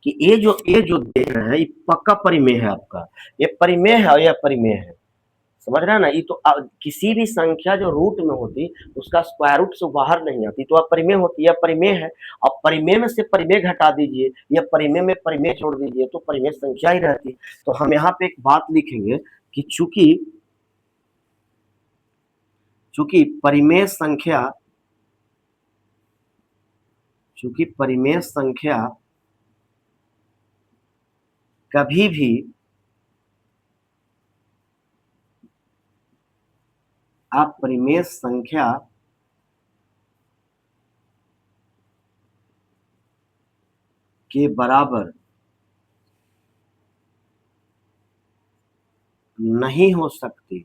कि ये जो देख रहे हैं ये पक्का परिमेय है आपका, ये परिमेय है और यह परिमेय है, समझ रहे हैं ना। ये तो किसी भी संख्या जो रूट में होती उसका स्क्वायर रूट से बाहर नहीं आती तो अपरिमेय होती है, परिमेय है। अब परिमेय में से परिमेय घटा दीजिए या परिमेय में परिमेय जोड़ दीजिए तो परिमेय संख्या ही रहती। तो हम यहाँ पे एक बात लिखेंगे कि चूंकि परिमेय संख्या कभी भी अपरिमेय संख्या के बराबर नहीं हो सकती,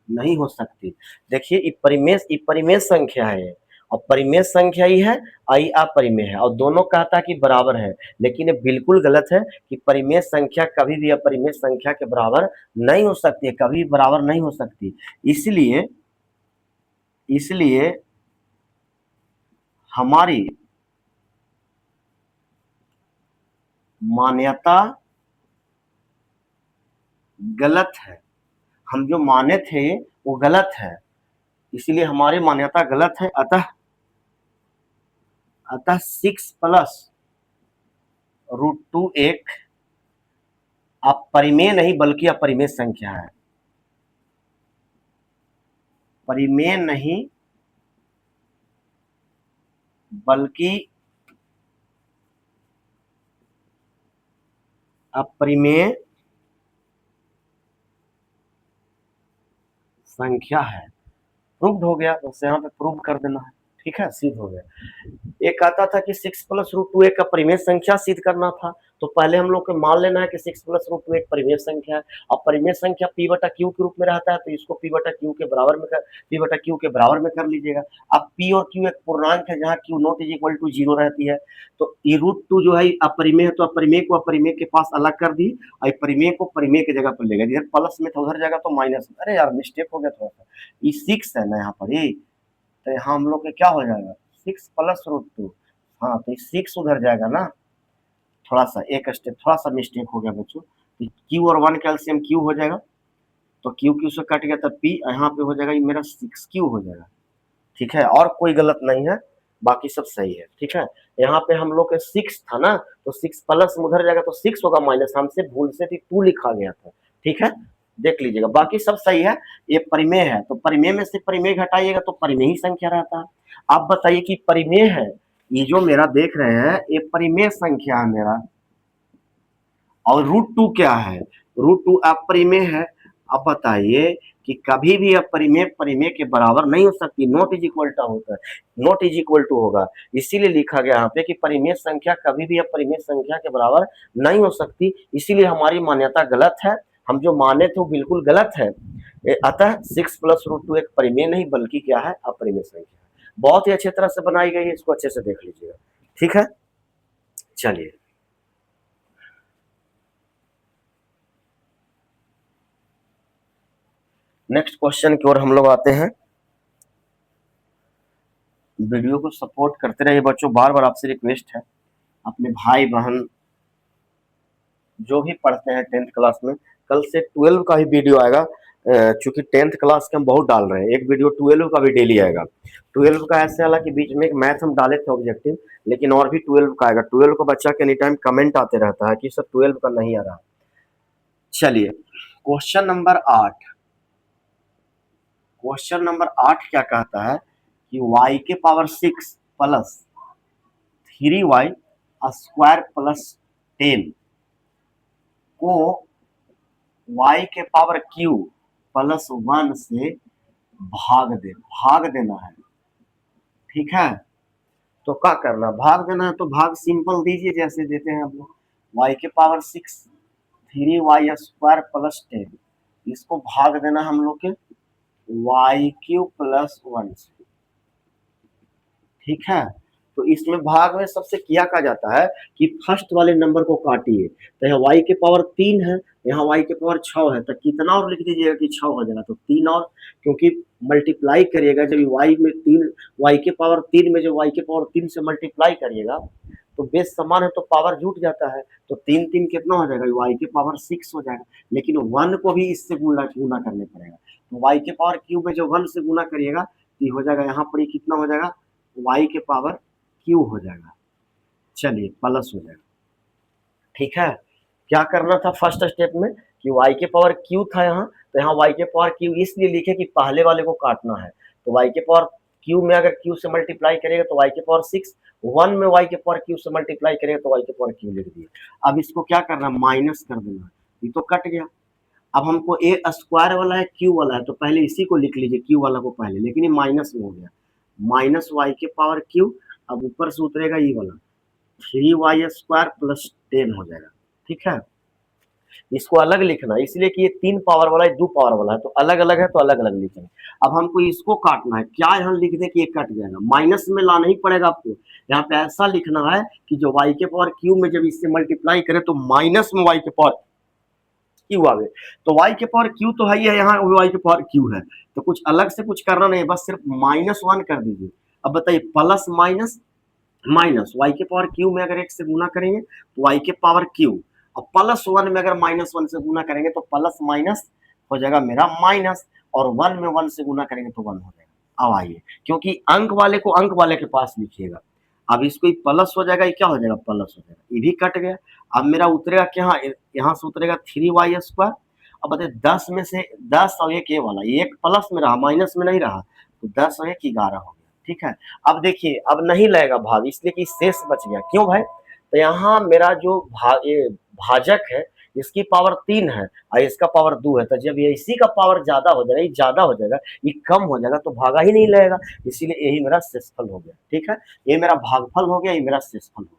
नहीं हो सकती। देखिए ये परिमेय संख्या है ये, और परिमेय संख्या ही है और ये अपरिमेय है, और दोनों कहता है कि बराबर है, लेकिन ये बिल्कुल गलत है कि परिमेय संख्या कभी भी अपरिमेय संख्या के बराबर नहीं हो सकती है, कभी बराबर नहीं हो सकती। इसलिए इसलिए हमारी मान्यता गलत है, हम जो माने थे वो गलत है, इसलिए हमारी मान्यता गलत है। अतः अतः 6 + √2 एक अपरिमेय नहीं बल्कि अपरिमेय संख्या है, परिमेय नहीं बल्कि अपरिमेय संख्या है। प्रूव्ड हो गया, बस यहाँ पे प्रूव कर देना है, ठीक है, सिद्ध हो गया। एक आता था कि 6 + √2 एक परिमेय संख्या सिद्ध करना था, तो पहले हम लोग को मान लेना है कि 6 + √2 एक परिमेय संख्या है। अब परिमेय संख्या p/q के रूप में रहता है, तो इसको p/q के बराबर में p/q के बराबर में कर लीजिएगा। अब p और q एक पूर्णांक है जहाँ q naught is equal to 0 रहती है, तो ये √2 जो है अपरिमेय है, तो अपरिमेय को अपरिमेय के पास अलग कर दी, और परिमेय को परिमेय की जगह पर लेगा, इधर प्लस में था उधर जाएगा तो माइनस। अरे यार मिस्टेक हो गया थोड़ा सा, ये 6 है ना यहाँ पर ही, तो यहाँ हम लोग के क्या हो जाएगा 6 + √2, हाँ तो 6 उधर जाएगा ना, थोड़ा सा एक स्टेप थोड़ा सा मिस्टेक हो गया बच्चों, तो क्यू और 1 कैल्सियम क्यू हो जाएगा, तो क्यू क्यू से कट गया, तब पी यहाँ पे हो जाएगा, ये मेरा 6q हो जाएगा, ठीक है, और कोई गलत नहीं है, बाकी सब सही है, ठीक है। यहाँ पे हम लोग के 6 था ना, तो 6 प्लस में उधर जाएगा तो 6 होगा, माइनस हमसे भूल से भी 2 लिखा गया था, ठीक है, देख लीजिएगा, बाकी सब सही है। ये परिमेय है, तो परिमेय में से परिमेय घटाइएगा तो परिमेय ही संख्या रहता है। आप बताइए कि परिमेय है, ये जो मेरा देख रहे हैं ये परिमेय संख्या है मेरा, और √2 क्या है, √2 अपरिमेय है। अब बताइए कि कभी भी अपरिमेय परिमेय के बराबर नहीं हो सकती, नॉट इज इक्वल टू होता है, नॉट इज इक्वल टू होगा, इसीलिए लिखा गया यहाँ पे कि परिमेय संख्या कभी भी अपरिमेय संख्या के बराबर नहीं हो सकती, इसीलिए हमारी मान्यता गलत है, हम जो माने थे वो बिल्कुल गलत है। अतः 6 + √2 एक परिमेय नहीं बल्कि क्या है, अपरिमेय संख्या है। बहुत ही अच्छी तरह से बनाई गई है, इसको अच्छे से देख लीजिएगा, ठीक है। चलिए नेक्स्ट क्वेश्चन की ओर हम लोग आते हैं। वीडियो को सपोर्ट करते रहिए बच्चों, बार बार आपसे रिक्वेस्ट है, अपने भाई बहन जो भी पढ़ते हैं 10th क्लास में, कल से 12 का ही वीडियो आएगा, चूंकि 10th क्लास के हम बहुत डाल रहे हैं, एक वीडियो 12 का भी डेली आएगा। 12 का ऐसे हालांकि बीच में एक मैथ हम डाले थे ऑब्जेक्टिव, लेकिन और भी 12 का आएगा। 12 का बच्चा के एनी टाइम कमेंट आते रहता है कि सर 12 का नहीं आ रहा। चलिए क्वेश्चन नंबर 8, क्वेश्चन नंबर 8 क्या कहता है कि y के power 6 plus 3y square plus 10 को y के पावर q प्लस 1 से भाग देना है, ठीक है। तो क्या करना, भाग देना है, तो भाग सिंपल दीजिए जैसे देते हैं हम लोग, y के पावर 6 3y स्क्वायर प्लस 10, इसको भाग देना हम लोग के y³ प्लस 1 से, ठीक है। तो इसमें भाग में सबसे किया कहा जाता है कि फर्स्ट वाले नंबर को काटिए, तो यहाँ y के पावर 3 है, यहाँ y के पावर 6 है, तो कितना और लिख दीजिएगा कि 6 हो जाएगा, तो 3 और, क्योंकि मल्टीप्लाई करिएगा जब y में 3, y के पावर 3 में जो y के पावर 3 से मल्टीप्लाई करिएगा तो बेस समान है तो पावर जुट जाता है, तो 3 3 कितना हो जाएगा, y के पावर 6 हो जाएगा, लेकिन 1 को भी इससे गुना करने पड़ेगा, तो y के पावर क्यूब में जो 1 से गुना करिएगा तो हो जाएगा, यहाँ पर ये कितना हो जाएगा, y के पावर क्यू हो जाएगा, चलिए प्लस हो जाएगा, ठीक है। क्या करना था फर्स्ट स्टेप में कि y के पावर क्यू था यहाँ, तो यहाँ y के पावर क्यू इसलिए लिखे कि पहले वाले को काटना है, तो y के पावर क्यू में अगर क्यू से मल्टीप्लाई करेगा तो y के पावर 6, 1 में y के पावर क्यू से मल्टीप्लाई करेगा तो y के पावर क्यू लिख दिए। अब इसको क्या करना, माइनस कर देना, ये तो कट गया। अब हमको ए स्क्वायर वाला है क्यू वाला है, तो पहले इसी को लिख लीजिए क्यू वाला को पहले, लेकिन ये माइनस में हो गया, माइनस वाई के पावर क्यू, अब ऊपर से उतरेगा ये वाला 3y² प्लस 10 हो जाएगा, ठीक है। इसको अलग लिखना है, इसलिए कि ये 3 पावर वाला है 2 पावर वाला है, तो अलग अलग है तो अलग अलग लिखेंगे। अब हमको इसको काटना है, क्या यहाँ लिख दे कि ये कट जाएगा, माइनस में लाना ही पड़ेगा आपको। यहाँ पे ऐसा लिखना है कि जो y के पावर क्यू में जब इससे मल्टीप्लाई करें तो माइनस में y के पावर क्यू आ गए, तो y के पावर क्यू तो है ही है, यहाँ y के पावर क्यू है, तो कुछ अलग से कुछ करना नहीं, बस सिर्फ -1 कर दीजिए। अब बताइए प्लस माइनस माइनस y के पावर क्यू में अगर 1 से गुना करेंगे तो y के पावर क्यू, और +1 में अगर -1 से गुना करेंगे तो प्लस माइनस हो जाएगा मेरा माइनस, और 1 में 1 से गुना करेंगे तो 1 हो जाएगा। अब आइए, क्योंकि अंक वाले को अंक वाले के पास लिखिएगा, अब इसको प्लस हो जाएगा, ये क्या हो जाएगा प्लस हो जाएगा, ये भी कट गया। अब मेरा उतरेगा क्या, यहाँ से उतरेगा 3y²। अब बताइए 10 में से 10 और 1 ये वाला, ये 1 प्लस में रहा माइनस में नहीं रहा, तो 10 और 1 11 हो गया। ठीक है, अब देखिए अब नहीं लगेगा भाग, इसलिए कि शेष बच गया। क्यों भाई, तो यहाँ मेरा जो भाजक है इसकी पावर 3 है और इसका पावर 2 है, तो जब ये इसी का पावर ज्यादा हो जाएगा, ये ज्यादा हो जाएगा, ये कम हो जाएगा, तो भागा ही नहीं लगेगा, इसीलिए यही मेरा शेषफल हो गया। ठीक है, ये मेरा भागफल हो गया, ये मेरा शेषफल हो गया,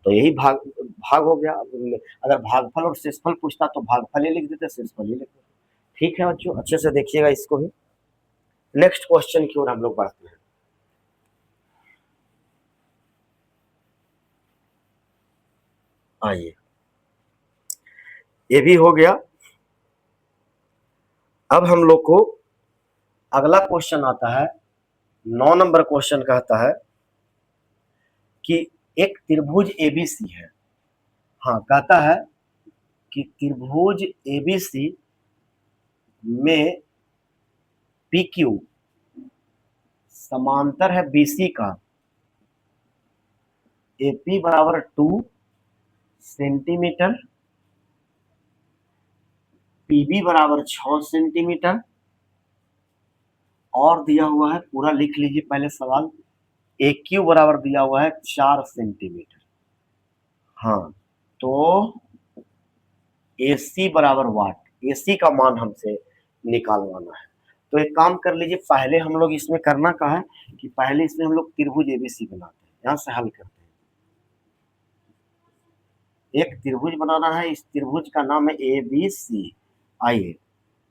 तो यही भाग हो गया। अगर भागफल और शेषफल पूछता तो भागफल ही लिख देते, शेषफल ही लिख देते। ठीक है बच्चों, अच्छे से देखिएगा इसको भी। नेक्स्ट क्वेश्चन की ओर हम लोग बढ़ते हैं। आइए, ये भी हो गया। अब हम लोग को अगला क्वेश्चन आता है, 9 नंबर क्वेश्चन कहता है कि एक त्रिभुज एबीसी है। हाँ, कहता है कि त्रिभुज एबीसी में PQ समांतर है BC का, AP बराबर 2 सेंटीमीटर, PB बराबर 6 सेंटीमीटर, और दिया हुआ है, पूरा लिख लीजिए पहले सवाल, AQ बराबर दिया हुआ है 4 सेंटीमीटर। हाँ, तो AC बराबर वाट, AC का मान हमसे निकालवाना है। तो एक काम कर लीजिए, पहले हम लोग इसमें करना क्या है कि पहले इसमें हम लोग त्रिभुज ABC बनाते हैं, यहाँ से हल करते हैं। एक त्रिभुज बनाना है, इस त्रिभुज का नाम है ABC। आइए,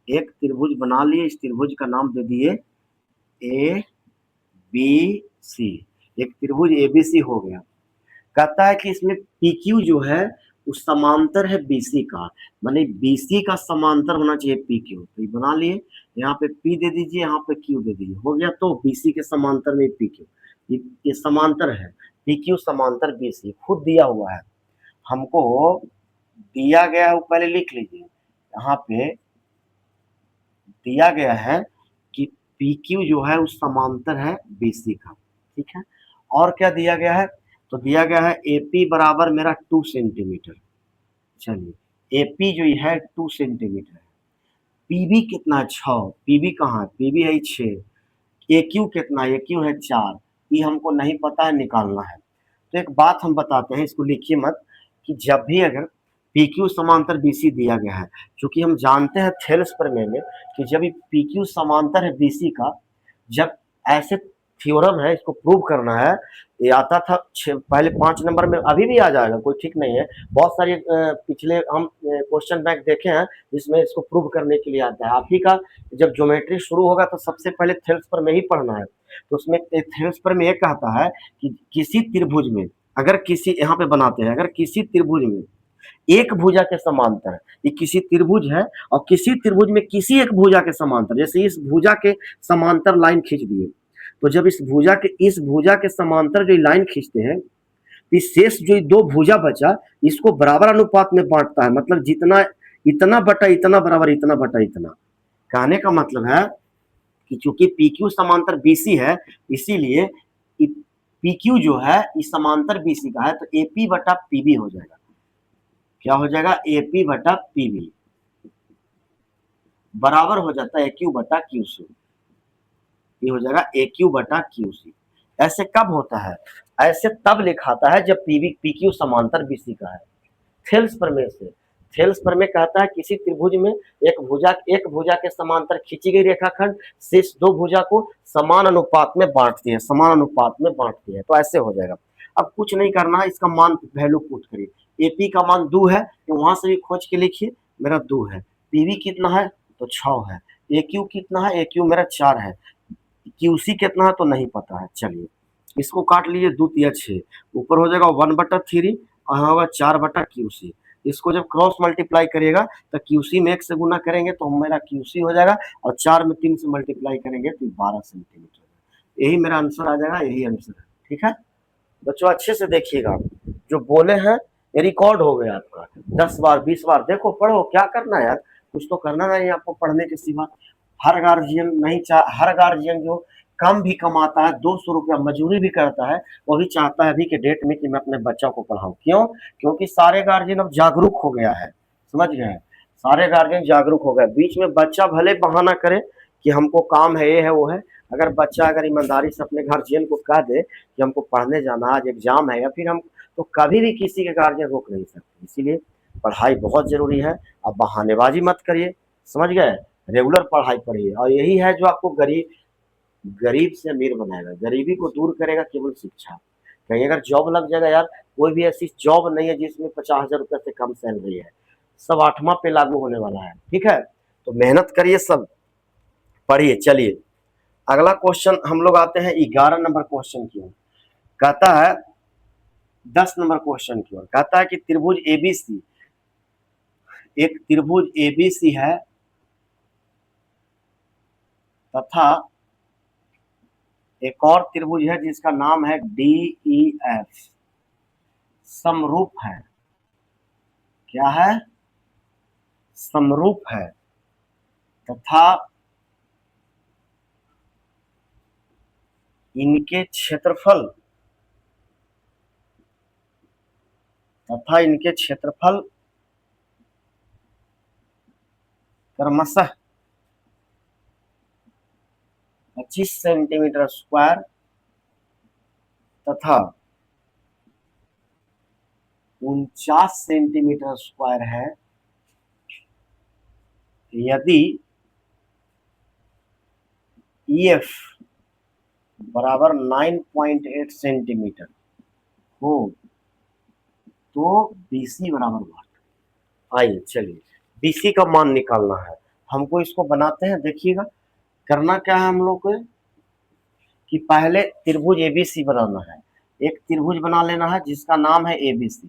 एक त्रिभुज बना लिए, इस त्रिभुज का नाम दे दिए ABC। एक त्रिभुज ABC हो गया। कहता है कि इसमें PQ जो है उस समांतर है BC का, माने BC का समांतर होना चाहिए PQ, तो ये बना लिए, यहाँ पे P दे दीजिए, यहाँ पे Q दे दीजिए, हो गया। तो BC के समांतर में PQ, ये समांतर है, PQ समांतर BC खुद दिया हुआ है, हमको दिया गया है, वो पहले लिख लीजिए। यहाँ पे दिया गया है कि PQ जो है उस समांतर है BC का। ठीक है, और क्या दिया गया है, तो दिया गया है AP बराबर मेरा 2 सेंटीमीटर। चलिए, AP जो है 2 सेंटीमीटर है, PB कितना है 6, PB कहाँ है, PB है 6, AQ कितना है, AQ है 4, ये हमको नहीं पता है, निकालना है। तो एक बात हम बताते हैं, इसको लिखिए मत, कि जब भी अगर PQ समांतर BC दिया गया है, क्योंकि हम जानते हैं थेल्स प्रमेय में कि जब PQ समांतर है BC का, जब ऐसे थ्योरम है, इसको प्रूव करना है, ये आता था पहले 5 नंबर में, अभी भी आ जाएगा, कोई ठीक नहीं है, बहुत सारे पिछले हम क्वेश्चन बैंक देखे हैं जिसमें इसको प्रूव करने के लिए आता है। आप ही का जब ज्योमेट्री शुरू होगा तो सबसे पहले थेल्स प्रमेय ही पढ़ना है, तो उसमें थेल्स प्रमेय कहता है कि किसी त्रिभुज में, अगर किसी, यहाँ पे बनाते हैं, अगर किसी त्रिभुज में एक भुजा के समांतर, ये किसी त्रिभुज है और किसी त्रिभुज में किसी एक भुजा के समांतर, जैसे इस भुजा के समांतर लाइन खींच दिए, तो जब इस भुजा के समांतर जो लाइन खींचते हैं, इस शेष जो 2 भुजा बचा, इसको बराबर अनुपात में बांटता है, मतलब जितना इतना बटा इतना बराबर इतना बटा इतना। कहने का मतलब है कि चूंकि PQ समांतर BC है, इसीलिए PQ जो है इस समांतर BC का है, तो AP बटा PB हो जाएगा। क्या हो जाएगा, AP बटा PB बराबर हो जाता है AQ बटा QC, ये हो जाएगा AQ बटा QC। ऐसे कब होता है, ऐसे तब लिखाता है जब PQ समांतर BC का है। थेल्स प्रमेय से, थेल्स प्रमेय कहता है किसी त्रिभुज में एक भुजा के समांतर खींची गई रेखाखंड शेष 2 भुजा को समान अनुपात में बांटती है, समान अनुपात में बांटती है, तो ऐसे हो जाएगा। अब कुछ नहीं करना है, इसका मान वैल्यू पुट करिए, AP का मान 2 है, तो वहां से भी खोज के लिखिए, मेरा 2 है। PV कितना है, तो 6 है। AQ कितना है, AQ मेरा 4 है। QC कितना है तो नहीं पता है। चलिए इसको काट लीजिए, 2 तिया 6, ऊपर हो जाएगा 1/3 और यहाँ होगा 4/QC। इसको जब क्रॉस मल्टीप्लाई करिएगा तो QC में 1 से गुना करेंगे तो मेरा QC हो जाएगा, और 4 में 3 से मल्टीप्लाई करेंगे तो 12 सेंटीमीटर। यही मेरा आंसर आ जाएगा, यही आंसर है। ठीक है बच्चों, अच्छे से देखिएगा, जो बोले हैं ये रिकॉर्ड हो गया आपका। 10 बार 20 बार देखो, पढ़ो, क्या करना है यार, कुछ तो करना नहीं आपको पढ़ने के सिवा। हर गार्जियन जो कम भी कमाता है, 200 रुपया मजदूरी भी करता है, वो भी चाहता है अभी के डेट में कि मैं अपने बच्चा को पढ़ाऊं। क्यों? क्योंकि सारे गार्जियन अब जागरूक हो गया है, समझ गए, सारे गार्जियन जागरूक हो गए। बीच में बच्चा भले बहाना करे कि हमको काम है, ये है वो है, अगर बच्चा अगर ईमानदारी से अपने गार्जियन को कह दे कि हमको पढ़ने जाना, आज एग्जाम है, या फिर हम, तो कभी भी किसी के गार्जियन रोक नहीं सकते। इसीलिए पढ़ाई बहुत जरूरी है। अब बहानेबाजी मत करिए, समझ गए, रेगुलर पढ़ाई पढ़िए, और यही है जो आपको गरीब से अमीर बनाएगा, गरीबी को दूर करेगा केवल शिक्षा। कहीं अगर जॉब लग जाएगा यार, कोई भी ऐसी जॉब नहीं है जिसमें 50,000 रुपये से कम सैलरी है, सब 8वां पे लागू होने वाला है। ठीक है, तो मेहनत करिए, सब पढ़िए। चलिए अगला क्वेश्चन हम लोग आते हैं 11 नंबर क्वेश्चन की ओर। कहता है 10 नंबर क्वेश्चन की ओर, कहता है कि त्रिभुज एबीसी, एक त्रिभुज एबीसी है तथा एक और त्रिभुज है जिसका नाम है DEF, समरूप है। क्या है? समरूप है तथा इनके क्षेत्रफल क्रमशः 25 सेंटीमीटर स्क्वायर तथा 49 सेंटीमीटर स्क्वायर है, यदि EF बराबर 9.8 सेंटीमीटर हो तो BC बराबर बात। आइए चलिए BC का मान निकालना है हमको, इसको बनाते हैं। देखिएगा करना क्या है हम लोग को, कि पहले त्रिभुज ABC बनाना है। एक त्रिभुज बना लेना है जिसका नाम है ABC।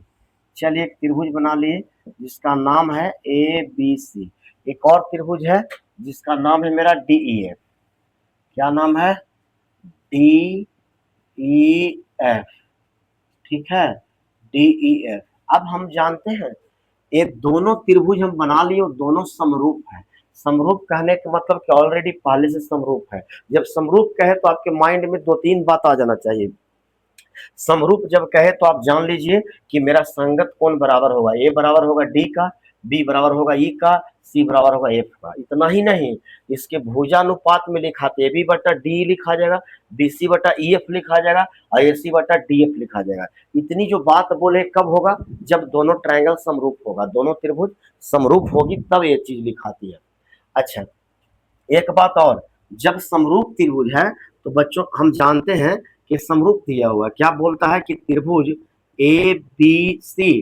चलिए एक त्रिभुज बना लिए जिसका नाम है ABC। एक और त्रिभुज है जिसका नाम है मेरा DEF। क्या नाम है? DEF। ठीक है, DEF। अब हम जानते हैं ये दोनों त्रिभुज हम बना लिए और दोनों समरूप है। समरूप कहने का मतलब कि ऑलरेडी पहले से समरूप है। जब समरूप कहे तो आपके माइंड में 2-3 बात आ जाना चाहिए। समरूप जब कहे तो आप जान लीजिए कि मेरा संगत कोण बराबर होगा, ए बराबर होगा डी का, बी बराबर होगा ई का, सी बराबर होगा एफ का। इतना ही नहीं, इसके भुजानुपात में लिखा तो ए बी बटा डी लिखा जाएगा, बी सी बटा ई एफ लिखा जाएगा, और ए सी बटा डी एफ लिखा जाएगा। इतनी जो बात बोले कब होगा? जब दोनों ट्रायंगल समरूप होगा, दोनों त्रिभुज समरूप होगी तब ये चीज लिखाती है। अच्छा एक बात और, जब समरूप त्रिभुज है तो बच्चों हम जानते हैं कि समरूप दिया हुआ क्या बोलता है कि त्रिभुज ABC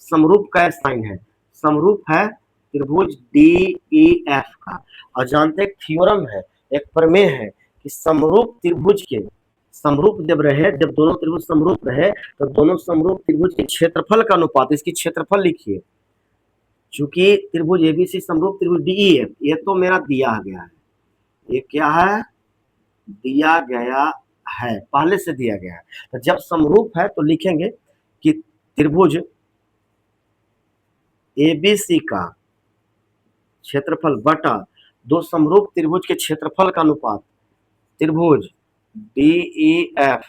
समरूप का साइन है, समरूप है त्रिभुज DEF का। और जानते हैं थ्योरम है, एक प्रमेय है कि समरूप त्रिभुज के, समरूप जब रहे, जब दोनों त्रिभुज समरूप रहे तो दोनों समरूप त्रिभुज के क्षेत्रफल का अनुपात, इसकी क्षेत्रफल लिखिए। चूंकि त्रिभुज ABC समरूप त्रिभुज DEF, ये तो मेरा दिया गया है, ये क्या है? दिया गया है, पहले से दिया गया है। तो जब समरूप है तो लिखेंगे कि त्रिभुज ABC का क्षेत्रफल बटा दो समरूप त्रिभुज के क्षेत्रफल का अनुपात, त्रिभुज DEF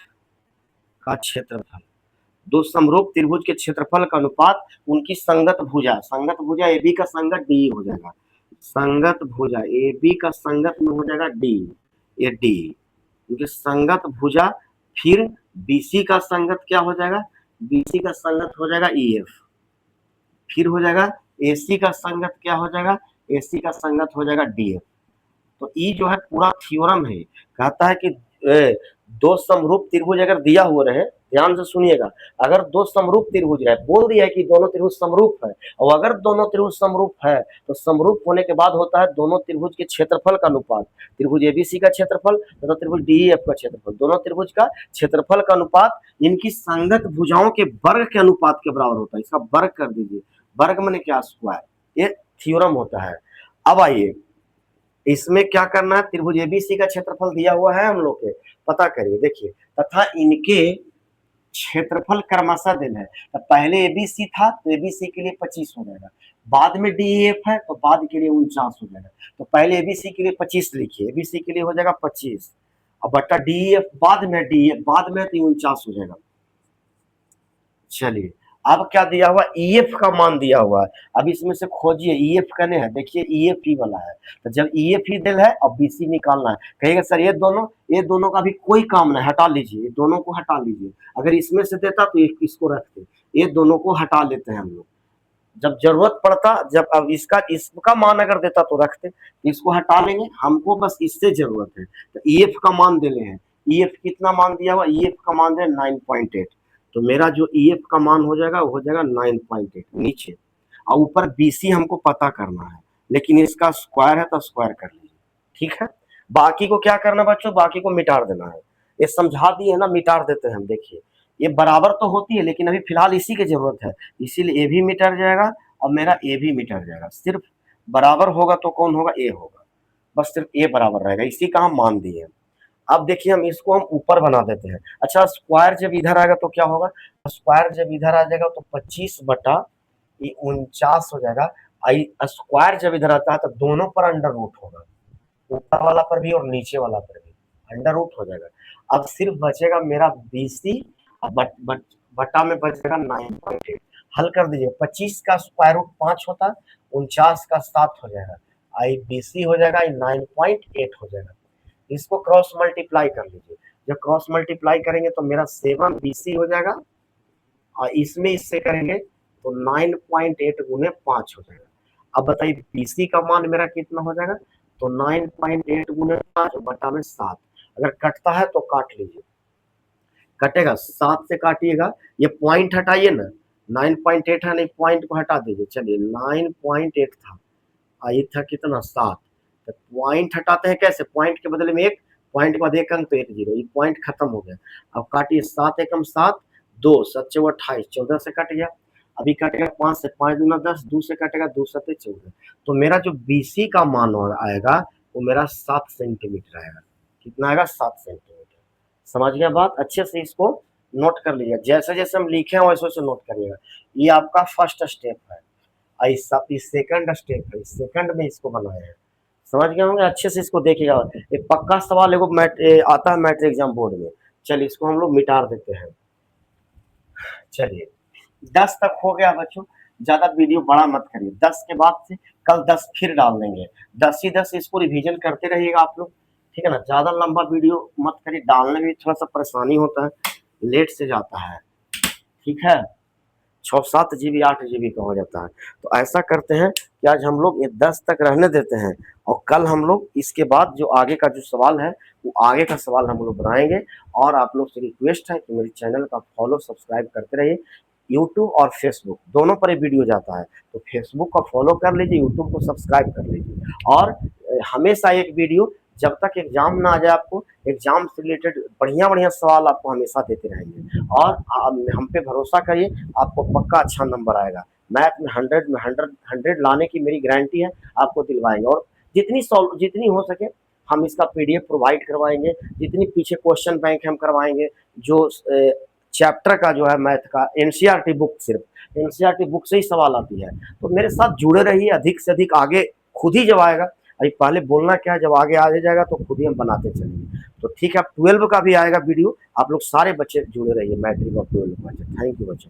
का क्षेत्रफल, दो समरूप त्रिभुज के क्षेत्रफल का अनुपात उनकी संगत भुजा, संगत भुजा AB का संगत DE हो जाएगा, संगत भुजा AB का संगत में हो जाएगा D, ये D क्योंकि संगत भुजा, फिर BC का संगत क्या हो जाएगा? BC का संगत हो जाएगा EF, फिर हो जाएगा AC का संगत क्या हो जाएगा? AC का संगत हो जाएगा DF। तो ई जो है पूरा थ्योरम है, कहता है कि दो समरूप त्रिभुज अगर दिया हुआ रहे, ध्यान से सुनिएगा, अगर दो समरूप त्रिभुज है, बोल दिया है कि दोनों त्रिभुज समरूप है, और अगर दोनों त्रिभुज समरूप है तो समरूप होने के बाद होता है दोनों त्रिभुज के क्षेत्रफल का अनुपात, त्रिभुज एबीसी का क्षेत्रफल तथा त्रिभुज डीईएफ का क्षेत्रफल, दोनों त्रिभुज का क्षेत्रफल का अनुपात इनकी संगत भुजाओं के वर्ग के अनुपात के बराबर होता है। इसका वर्ग कर दीजिए, वर्ग माने क्या, स्क्वायर, ये थ्योरम होता है। अब आइए इसमें क्या करना है, त्रिभुज एबीसी का क्षेत्रफल दिया हुआ है हम लोग के, पता करिए, देखिए, तथा इनके क्षेत्रफल क्रमशः देना है। तो पहले एबीसी था तो एबीसी के लिए 25 हो जाएगा, बाद में डीईएफ है तो बाद के लिए 49 हो जाएगा। तो पहले एबीसी के लिए 25 लिखिए, एबीसी के लिए हो जाएगा 25, अब बट्टा डीईएफ बाद में, डीईएफ बाद में तो 49 हो जाएगा। चलिए अब क्या दिया हुआ, ईएफ का मान दिया हुआ है, अब इसमें से खोजिए ईएफ करने है, देखिए ईएफ ही वाला है, तो जब ईएफ ही दिल है अब बीसी निकालना है। कहिएगा सर ये दोनों का भी कोई काम नहीं, हटा लीजिए, ये दोनों को हटा लीजिए, अगर इसमें से देता तो इसको रखते, ये दोनों को हटा लेते हैं हम लोग, जब जरूरत पड़ता, जब अब इसका मान अगर देता तो रखते, इसको हटा लेंगे, हमको बस इससे जरूरत है। तो ईएफ का मान दे हैं, ईएफ कितना मान दिया हुआ, ईएफ का मान दे 9.8, तो मेरा जो ईएफ का मान हो जाएगा वो हो जाएगा 9.8 नीचे, और ऊपर बीसी हमको पता करना है, लेकिन इसका स्क्वायर है तो स्क्वायर कर लीजिए, ठीक है। बाकी को क्या करना बच्चों, बाकी को मिटार देना है, ये समझा दिए है ना, मिटार देते हैं हम। देखिए ये बराबर तो होती है लेकिन अभी फिलहाल इसी की जरूरत है, इसीलिए ए भी मिटर जाएगा और मेरा ए भी मिटर जाएगा, सिर्फ बराबर होगा तो कौन होगा, ए होगा, बस सिर्फ ए बराबर रहेगा, इसी का हम मान दिए। अब देखिए हम इसको हम ऊपर बना देते हैं। अच्छा स्क्वायर जब इधर आएगा तो क्या होगा, स्क्वायर जब इधर आ जाएगा तो 25 बटा 49 हो जाएगा। स्क्वायर जब इधर आता है तो दोनों पर अंडर रूट होगा, ऊपर वाला पर भी और नीचे वाला पर भी अंडर रूट हो जाएगा। अब सिर्फ बचेगा मेरा बीसी, बटा में बचेगा 9.8, हल कर दीजिए, 25 का स्क्वायर रूट 5 होता है, 49 का 7 हो जाएगा, आई बीसी हो जाएगा 9.8 हो जाएगा। इसको क्रॉस मल्टीप्लाई कर लीजिए, जब क्रॉस मल्टीप्लाई करेंगे तो मेरा 7 बीसी हो जाएगा, और इसमें इससे करेंगे तो 9.8 गुने 5 हो जाएगा। अब बताइए बीसी का मान मेरा कितना हो जाएगा, तो 9.8 गुने 5 बटा में 7, अगर कटता है तो काट लीजिए, कटेगा 7 से काटिएगा, ये पॉइंट हटाइए ना, 9.8 है, नहीं पॉइंट को हटा दीजिए, चलिए 9.8 था, ये था कितना 7, तो पॉइंट हटाते हैं कैसे, पॉइंट के बदले में एक, पॉइंट के बाद एक अंक तो 1 0, ये पॉइंट खत्म हो गया। अब काटिए 7 एकम 7, 2 7 चौ 28, 14 से कट गया, अभी कटेगा 5 से, 5 दूना 10, 2 से कटेगा 2 7 14, तो मेरा जो बीसी का मान आएगा वो मेरा 7 सेंटीमीटर आएगा, कितना आएगा 7 सेंटीमीटर। समझ गया बात, अच्छे से इसको नोट कर लीजिए, जैसे जैसे हम लिखे हैं वैसे वैसे नोट करिएगा। ये आपका फर्स्ट स्टेप है, सेकंड स्टेप है, सेकंड में इसको बनाया है, समझ गए होंगे, अच्छे से इसको देखिएगा, एक पक्का सवाल एगो आता है मैट्रिक एग्जाम बोर्ड में। चलिए इसको हम लोग मिटार देते हैं। चलिए 10 तक हो गया बच्चों, ज्यादा वीडियो बड़ा मत करिए, 10 के बाद से कल 10 फिर डाल देंगे, 10 ही 10 इसको रिवीजन करते रहिएगा आप लोग, ठीक है ना, ज्यादा लंबा वीडियो मत करिए, डालने में थोड़ा सा परेशानी होता है, लेट से जाता है, ठीक है, 6-7 GB 8 GB का हो जाता है। तो ऐसा करते हैं कि आज हम लोग ये 10 तक रहने देते हैं, और कल हम लोग इसके बाद जो आगे का जो सवाल है वो आगे का सवाल हम लोग बनाएंगे। और आप लोग से रिक्वेस्ट है कि मेरे चैनल का फॉलो सब्सक्राइब करते रहिए, यूट्यूब और फेसबुक दोनों पर ये वीडियो जाता है, तो फेसबुक को फॉलो कर लीजिए, यूट्यूब को सब्सक्राइब कर लीजिए, और हमेशा एक वीडियो, जब तक एग्जाम ना आ जाए आपको एग्जाम से रिलेटेड बढ़िया बढ़िया सवाल आपको हमेशा देते रहेंगे, और हम पे भरोसा करिए, आपको पक्का अच्छा नंबर आएगा, मैथ में 100 लाने की मेरी गारंटी है, आपको दिलवाएंगे, और जितनी हो सके हम इसका पीडीएफ प्रोवाइड करवाएंगे, जितनी पीछे क्वेश्चन बैंक हम करवाएंगे, जो चैप्टर का जो है मैथ का एनसीईआरटी बुक, सिर्फ एनसीईआरटी बुक से ही सवाल आती है, तो मेरे साथ जुड़े रहिए, अधिक से अधिक आगे खुद ही जब आएगा, अभी पहले बोलना क्या है, जब आगे आ जाएगा तो खुद ही हम बनाते चलेंगे। तो ठीक है, अब 12 का भी आएगा वीडियो, आप लोग सारे बच्चे जुड़े रहिए, मैट्रिक और 12 बच्चे। थैंक यू बच्चों।